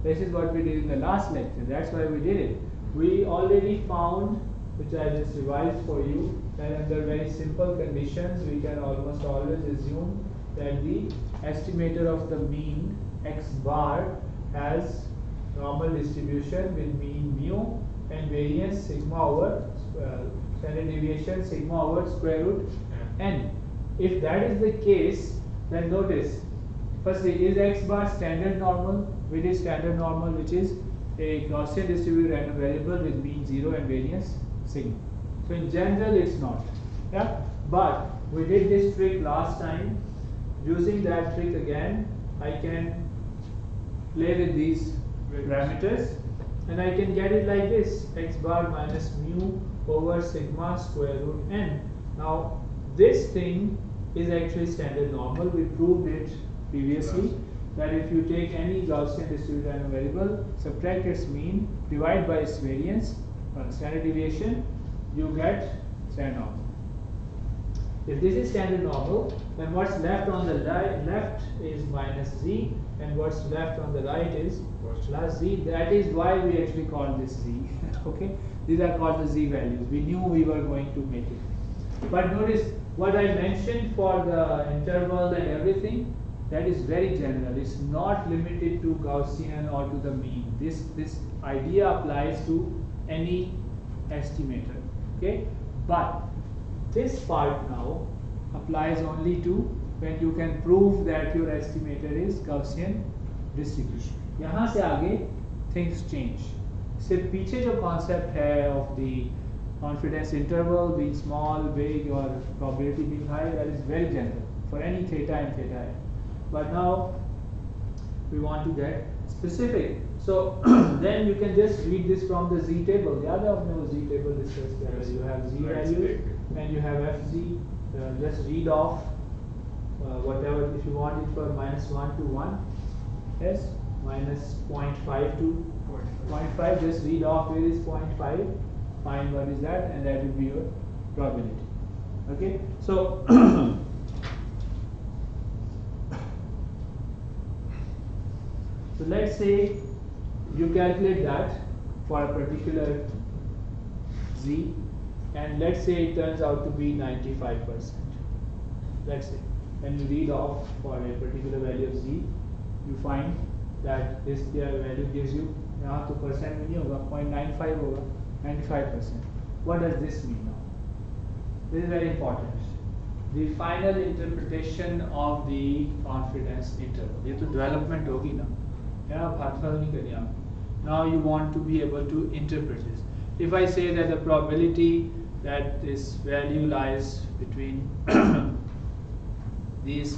this is what we did in the last lecture. That's why we did it. We already found, which I just revised for you, that under very simple conditions we can almost always assume that the estimator of the mean x bar has normal distribution with mean mu and variance sigma over standard deviation sigma over square root n. If that is the case, then notice, firstly, is x bar standard normal? We did standard normal, which is a Gaussian distributed random variable with mean 0 and variance sigma. So in general it's not. Yeah, but we did this trick last time. Using that trick again, I can play with these parameters and I can get it like this: x bar minus mu over sigma square root n. Now this thing is actually standard normal. We proved it previously that if you take any Gaussian distributed random variable, subtract its mean, divide by its variance or standard deviation, you get standard normal. If this is standard normal, then what's left on the left is minus z, and what's left on the right is plus z. That is why we actually call this z. Okay, these are called the z values. We knew we were going to make it. But notice what I mentioned for the interval and everything, that is very general. It's not limited to Gaussian or to the mean. This idea applies to any estimator. Okay, but this part now applies only to when you can prove that your estimator is Gaussian distribution. यहाँ से आगे things change. सिर्फ पीछे जो concept है of the confidence interval being small, big, or probability being high, that is very general for any theta and theta n. But now we want to get specific. So then you can just read this from the z table. याद है आपने वो z table discuss किया है. You have z value and you have fz just read off whatever. If you want it for -1 to 1, yes, minus 0.5 to 0.5, just read off where is 0.5, find what is that, and that will be your probability. Okay, so so let's say you calculate that for a particular z, and let's say it turns out to be 95%. Let's say when you read off for a particular value of z, you find that this value gives you, यहाँ तो percent में नहीं होगा, 0.95 होगा, 95%. What does this mean now? This is very important. The final interpretation of the confidence interval. ये तो development होगी ना, या भागफल नहीं करनी आप. Now you want to be able to interpret this. If I say that the probability that this value lies between these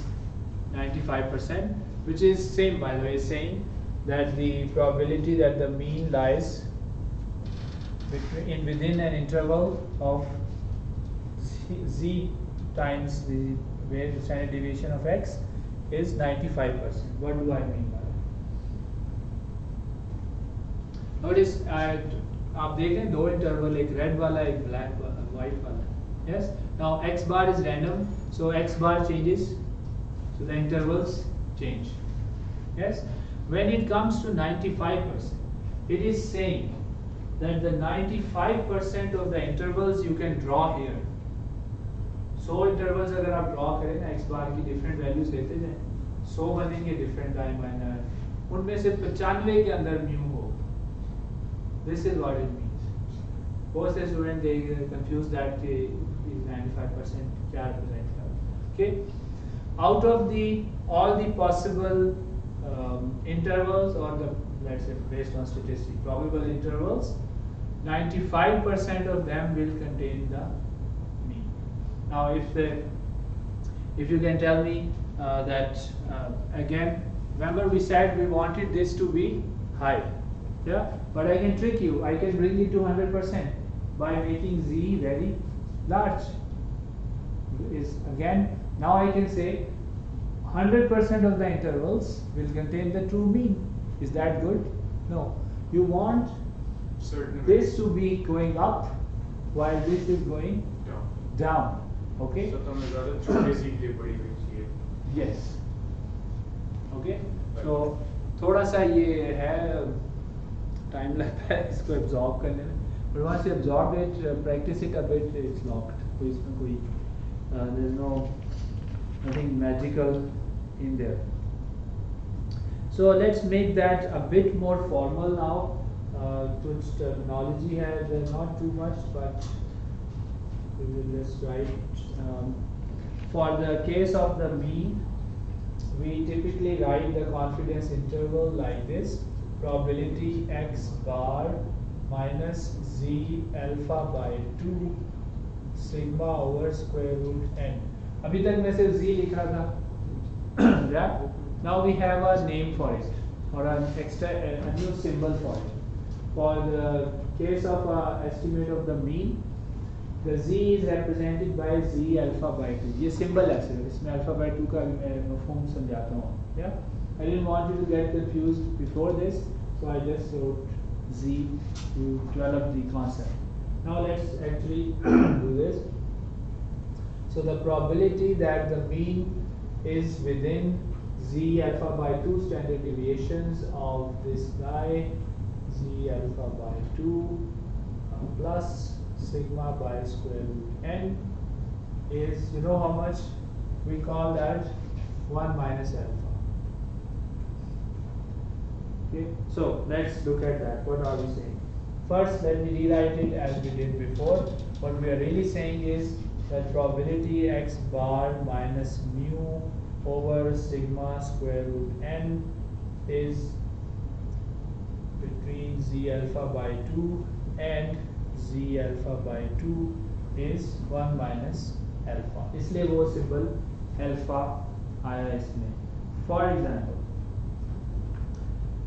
95%, which is same by the way, saying that the probability that the mean lies within an interval of z times the standard deviation of x is 95%. What do I mean by that? Notice आप देख रहे हैं दो interval, एक red वाला एक black वाला white वाला. Yes, now x bar is random, so x bar changes, so the intervals change. Yes, when it comes to 95%, it is saying that the 95% of the intervals you can draw here. So intervals अगर आप draw करें ना, x bar की different values लेते जाएं, 100 बनेंगे different diameter, उनमें से 95 के अंदर mu हो. This is what it means. Most students they confuse that is 95% क्या represent कर. Okay, out of all the possible intervals, or the, let's say based on statistics, probable intervals, 95% of them will contain the mean. Now if you can tell me that again, remember we said we wanted this to be high, yeah, but I can trick you. I can bring it to 100% by making z very large. Is again, now I can say 100% of the intervals will contain the true mean. Is that good? No. You want this to be going up while this is going down. Okay? So तुमने ज़्यादा छोटे z के लिए बड़ी हुई चाहिए. Yes. Okay. So थोड़ा सा ये है, टाइम लगता है इसको एब्जॉर्ब करने में, but once you absorb it, practice it a bit, it's locked. तो इसमें कोई there's nothing magical in there. So let's make that a bit more formal now. Kuch terminology has not too much, but we will just write. For the case of the mean, we typically write the confidence interval like this: probability x bar minus z alpha by 2 sigma over square root n. अभी तक मैं सिर्फ z लिख रहा था. Yeah. Now we have a name for it, or a new symbol for it. For the case of estimate of the mean, the z is represented by z alpha by 2. ये symbol है सिर्फ, इसमें alpha by 2 का मैं मफ़हूम समझाता हूँ. Yeah. I didn't want you to get confused before this, so I just wrote z to develop the concept. Now let's actually do this. So the probability that the mean is within z alpha by 2 standard deviations of this guy, z alpha by 2 plus sigma by square root n, is, you know how much? We call that 1 minus alpha. Okay, so let's look at that. What are we saying? First, let me rewrite it as we did before. What we are really saying is that probability x bar minus mu over sigma square root n is between z alpha by 2 and z alpha by 2 is 1 minus alpha. इसलिए वो symbol alpha आया इसमें. For example,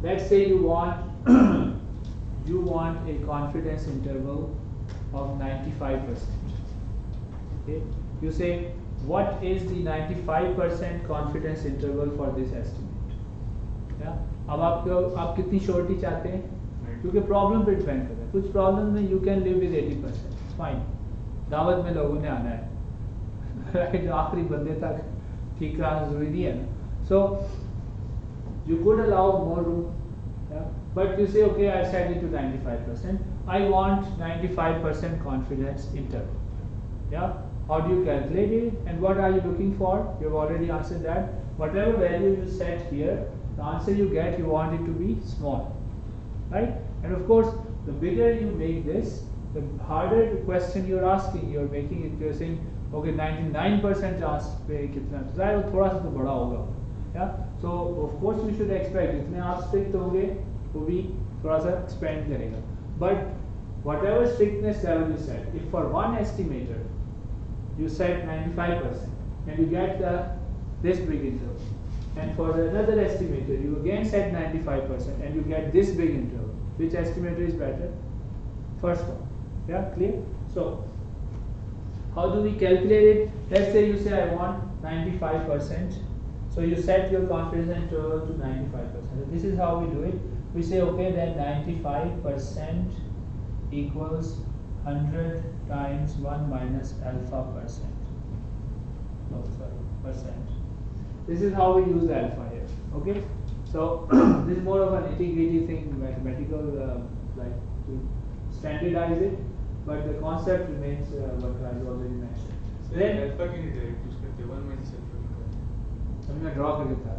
let's say you want a confidence interval of 95%. Okay, You say, what is the 95% confidence interval for this estimate? Yeah? अब आप कितनी surety चाहते हैं? क्योंकि प्रॉब्लम पे डिपेंड करता है. कुछ प्रॉब्लम में you can live with 80%, it's fine. दावत में लोगों ने आना है, राइट? आखिरी बंदे तक ठीक कराना जरूरी नहीं है ना. So you could allow more room, yeah? But you say, okay, I set it to 95%. I want 95% confidence interval. Yeah? How do you calculate it, and what are you looking for? You have already answered that. Whatever value you set here, the answer you get, you want it to be small, right? And of course, the bigger you make this, the harder the question you're asking. You're making it. You're saying, okay, 99% chance पे कितना? ज़ाहिर वो थोड़ा सा तो बड़ा होगा, yeah? So of course you should expect जितने आप strict होंगे, वो भी थोड़ा सा expand करेगा. But whatever strictness level you set, if for one estimator you set 95% and you get this big interval, and for another estimator you again set 95% and you get this big interval, which estimator is better? First one. Yeah, clear? So how do we calculate it? Let's say you say I want 95%, so you set your confidence interval to 95%. This is how we do it. We say, okay, then 95% equals 100 times 1 minus alpha percent. No, sorry, percent. This is how we use alpha here. Okay, so this is more of an nitty-gritty thing, mathematical, like to standardize it, but the concept remains what I already mentioned. Then alpha के लिए direct use करते हैं 1 minus alpha. अभी मैं draw करके था,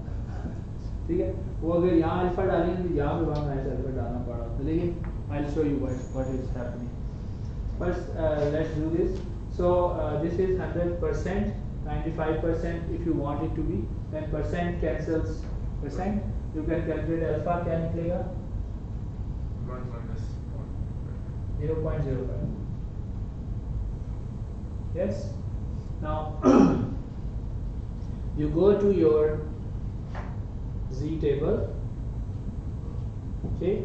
ठीक है? वो अगर यहाँ अल्फा डालेंगे तो यहाँ पे 1 minus alpha डालना पड़ा था, लेकिन I'll show you what is happening. First, let's do this. So this is 100%, 95% if you want it to be. Then percent cancels percent. You can calculate alpha. क्या निकलेगा? 1 minus 1. 0.05. Yes. Now you go to your Z table. Okay.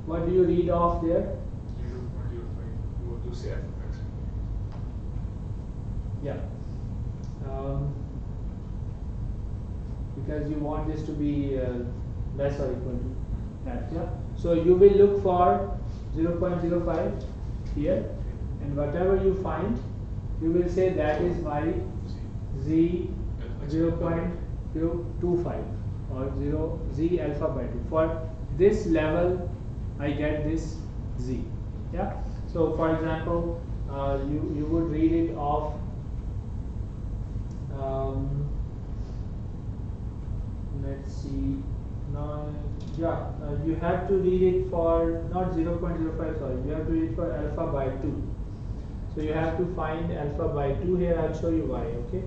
What do you read off there? 0.05. Go to say f(x). Yeah. Because you want this to be less or equal to that. Yeah. So you will look for 0.05 here, and whatever you find, you will say that is my Z 0.025 or Z alpha by 2. For this level, I get this Z. Yeah. So for example, you would read it off. Let's see. Now, yeah, you have to read it for not 0.05. Sorry, you have to read for alpha by 2. So you have to find alpha by 2 here. I'll show you why. Okay.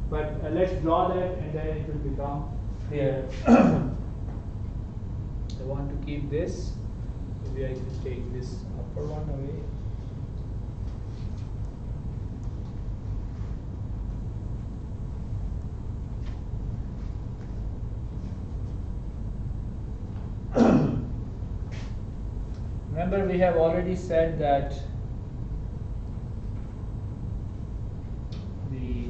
But let's draw that, and then it will become clear. I want to keep this. Maybe I can take this upper one away. Remember, we have already said that the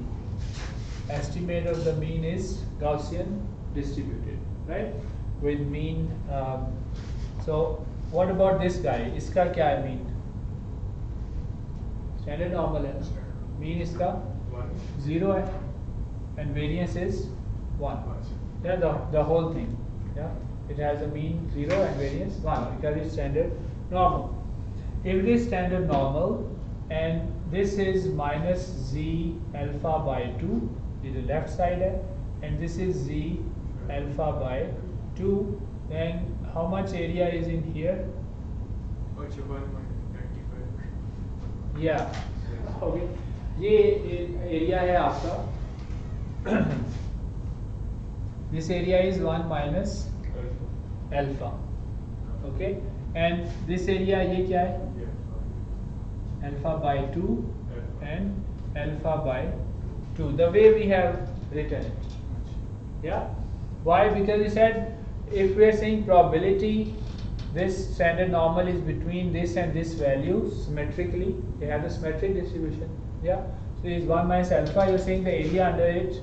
estimate of the mean is Gaussian distributed, right? With mean. So what about this guy? इसका क्या है mean? Standard normal है. Mean इसका 0 है, and variance is 1. Yeah, the whole thing. Yeah, it has a mean 0 and variance 1 because it's standard normal. If it is standard normal and this is minus Z alpha by 2, is the left side है, and this is Z alpha by 2, then how much area is in here? Yeah. Okay. ये area है आपका. This area is 1 minus alpha. Okay. And this area ये क्या है? Alpha by 2 and alpha by 2. The way we have written it. Yeah. Why? Because we said if we are saying probability, this standard normal is between this and this value symmetrically. They have a symmetric distribution. Yeah, so is 1 minus alpha, you're saying the area under it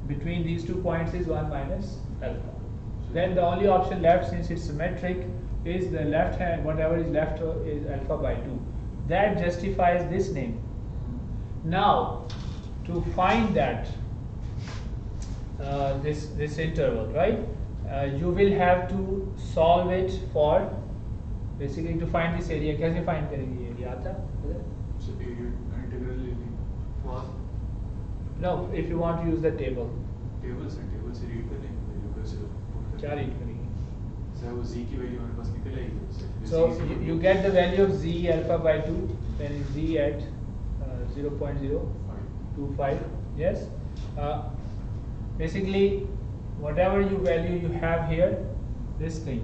between these 2 points is 1 minus alpha. Then the only option left, since it's symmetric, is the left hand, whatever is left is alpha by 2. That justifies this name. Now, to find that this interval, right? You will have to solve it for basically to find this area. कैसे find करेंगे area आता है? So area integral for No, if you want to use the table. table से read कर लेंगे value कैसे put क्या read करेंगे? सर वो z की value हमारे पास निकल आएगी. So you get the value of z alpha by 2, then is z at 0.025. Yes. Basically, whatever you value you have here, this thing.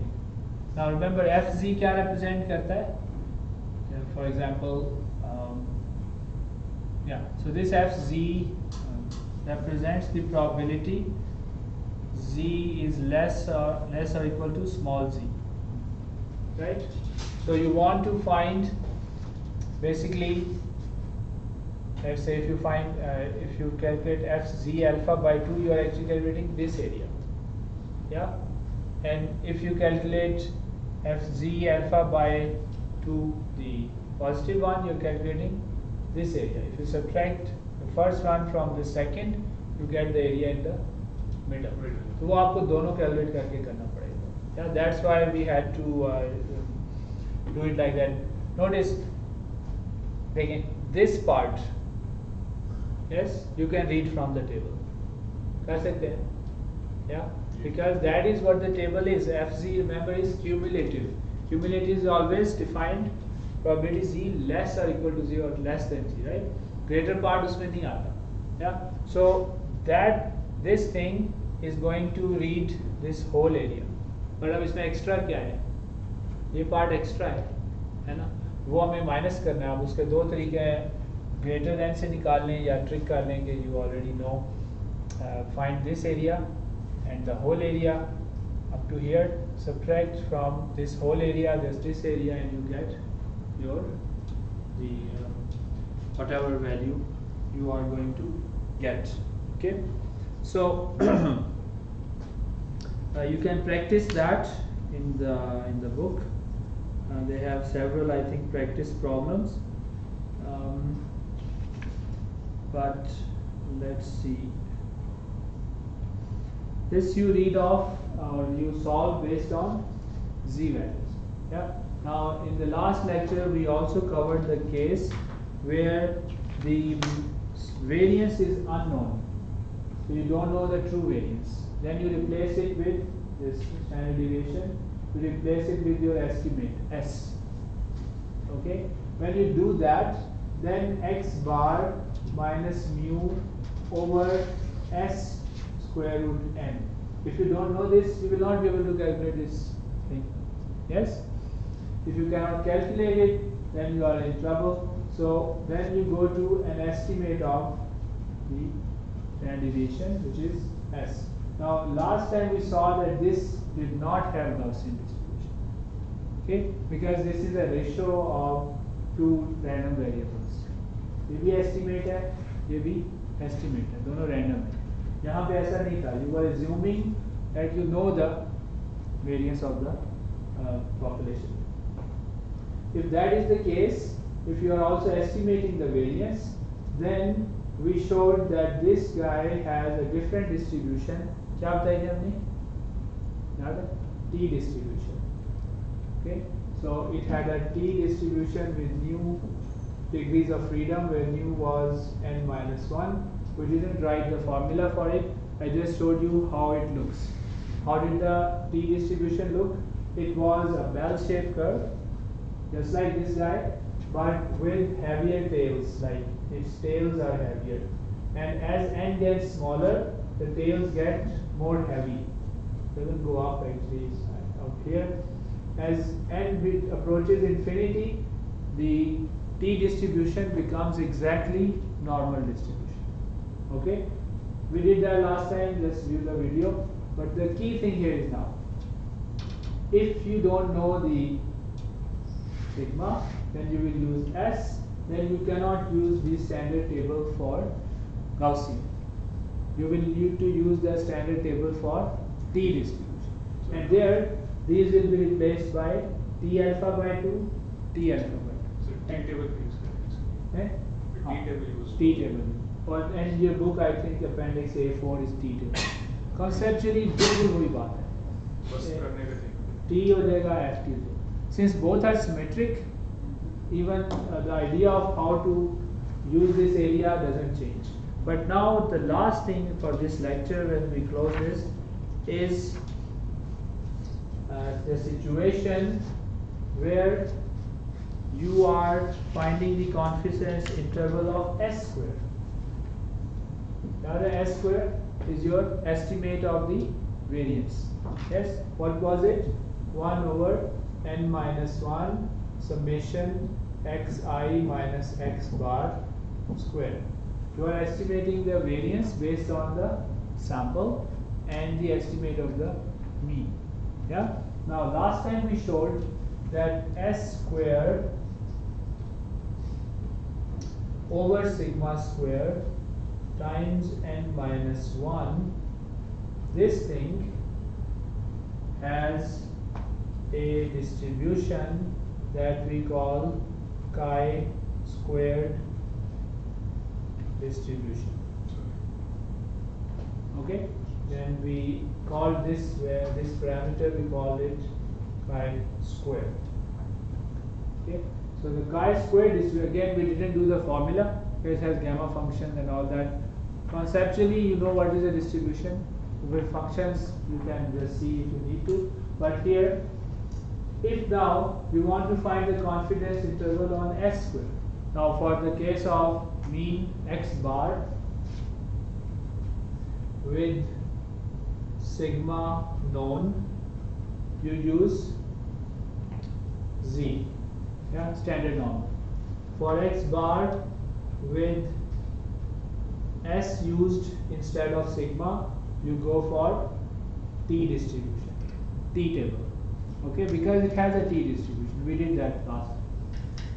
Now remember, fz क्या represent करता है? For example, yeah. So this fz represents the probability z is less or equal to small z. Right? So you want to find basically, let's say if you find if you calculate fz alpha by 2, you are actually calculating this area. Yeah, and if you calculate fz alpha by 2, the positive one, you're calculating this area. If you subtract the first one from the second, you get the area in the middle. तो वो आपको दोनों calculate करके करना पड़ेगा. Yeah, that's why we had to do it like that. Notice, again, this part, yes, you can read from the table. कर सकते हैं? Yeah, because that is what the table is. Fz, remember, is cumulative. Cumulative is always defined probability z less or equal to z or less than z, right? Greater part उसमें नहीं आता. Yeah, so that this thing is going to read this whole area. But अब इसमें extra क्या है? ये part extra है ना? वो हमें माइनस करना है. अब उसके दो तरीके हैं, greater than से निकाल लें या ट्रिक कर लेंगे. You already know. Find this area and the whole area up to here. Subtract from this whole area just this area, and you get your whatever value you are going to get. Okay, so you can practice that in the book. They have several, I think, practice problems. But let's see. This you read off or you solve based on z values. Yeah. Now in the last lecture we also covered the case where the variance is unknown. So you don't know the true variance. Then you replace it with this standard deviation. You replace it with your estimate S. Okay. When you do that, then x bar minus mu over S square root n. If you don't know this, you will not be able to calculate this thing. Yes? If you cannot calculate it, then you are in trouble. So then you go to an estimate of the standard deviation, which is S. Now last time we saw that this did not have Gaussian distribution. Okay? Because this is a ratio of two random variables. ये भी estimate है, ये भी estimate है, दोनों random है. यहाँ पे ऐसा नहीं था. You were assuming that you know the variance of the population. If that is the case, if you are also estimating the variance, then we showed that this guy has a different distribution. क्या बताया था हमने? याद है? T distribution. Okay, so it had a T distribution with new degrees of freedom, where nu was n minus 1. We didn't write the formula for it. I just showed you how it looks. How did the T distribution look? It was a bell-shaped curve, just like this guy, but with heavier tails, like its tails are heavier. And as n gets smaller, the tails get more heavy. It doesn't go up actually, it's up here. As n approaches infinity, the T distribution becomes exactly normal distribution. Okay, we did that last time. Just view the video. But the key thing here is now, if you don't know the sigma, then you will use S. then you cannot use the standard table for Gaussian. You will need to use the standard table for T distribution. And there, these will be replaced by T alpha by 2, T alpha by 2. So T table we use Eh? T table use. T table. And your book, I think appendix A4 is T table. Conceptually, बिल्कुल वही बात है. बस करने का तरीका. T हो जाएगा, F T हो जाएगा. Since both are symmetric, even the idea of how to use this area doesn't change. But now the last thing for this lecture when we close this is the situation where you are finding the confidence interval of S square. Now the S square is your estimate of the variance. Yes, what was it? 1 over n minus 1 summation xi minus x bar square. You are estimating the variance based on the sample and the estimate of the mean. Yeah. Now last time we showed that S square over sigma square times n minus 1, this thing has a distribution that we call chi squared distribution. Okay, then we call this parameter, we call it chi squared. Okay, so the chi squared is, again we didn't do the formula, it has gamma function and all that. Conceptually you know what is a distribution. With functions you can just see if you need to, but here if now we want to find the confidence interval on S square. Now for the case of mean x bar with sigma known, you use Z, yeah, standard norm. For x bar with S used instead of sigma, you go for T distribution, T table. Okay, because it has a T distribution. We did that last time.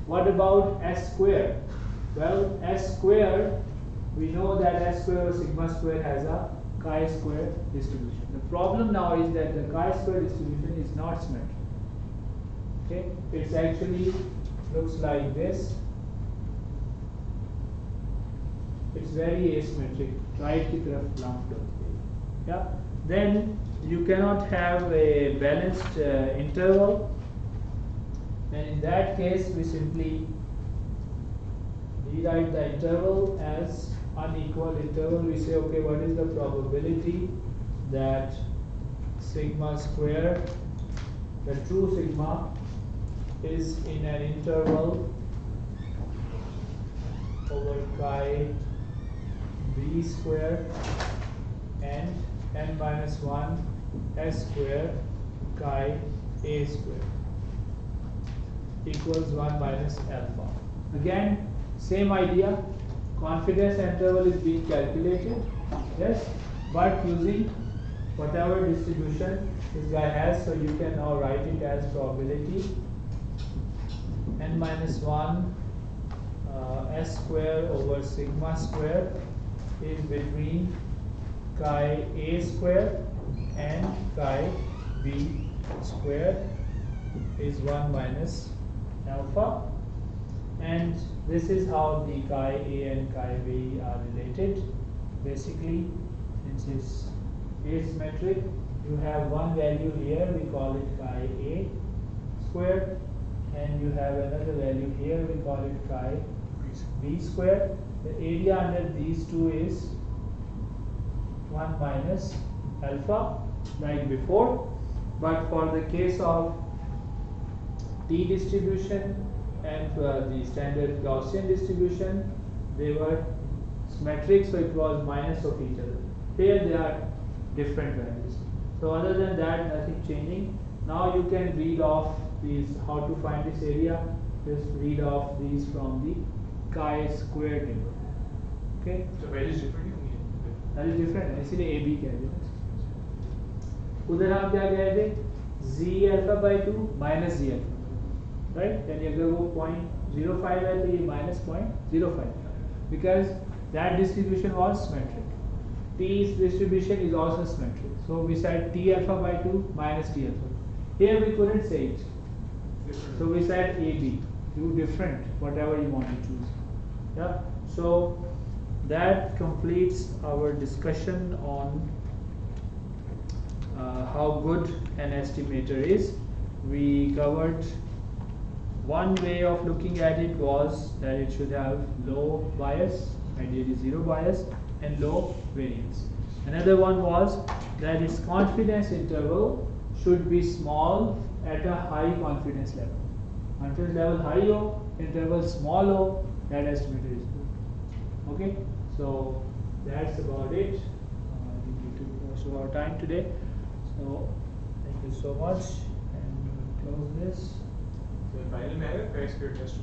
What about S square? Well, S square, we know that S square or sigma square has a chi square distribution. The problem now is that the chi square distribution is not symmetric. Okay, it's actually looks like this. It's very asymmetric. Right की तरफ lumped होती है. Yeah. Then you cannot have a balanced interval. And in that case, we simply rewrite the interval as unequal interval. We say, okay, what is the probability that sigma square, the true sigma, is in an interval over chi b square and n minus 1 s square chi a square equals 1 minus alpha. Again, same idea. Confidence interval is being calculated, yes, but using whatever distribution this guy has. So you can now write it as probability n minus 1 s square over sigma square is between chi a square and chi b square is 1 minus alpha, and this is how the chi a and chi b are related. Basically, since it's asymmetric, you have one value here, we call it chi a square, and you have another value here, we call it chi b square. The area under these two is 1 minus alpha like before, but for the case of T distribution and the standard Gaussian distribution, they were symmetric, so it was minus of each other. Here they are different values. So other than that, nothing changing. Now you can read off these, how to find this area. Just read off these from the chi square table. Okay? So values different Value different है, इसीलिए a b कह रहे हैं. उधर हम क्या कह रहे थे? Z alpha by 2 minus Z alpha, right? यानी अगर वो point 0.05 at the minus 0.05 because that distribution was symmetric. T's distribution is also symmetric. So we said T alpha by 2 minus T alpha. Here we couldn't say it. So we said AB. Do different, whatever you want to choose. Yeah. So that completes our discussion on how good an estimator is. We covered one way of looking at it was that it should have low bias, ideally zero bias, and low variance. Another one was that its confidence interval should be small at a high confidence level. Confidence level high O, interval small o, that estimator is good. Okay, so that's about it. We need to most of our time today. So thank you so much, and we'll close this. तो final में आएगा chi square test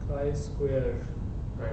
Chi square. chi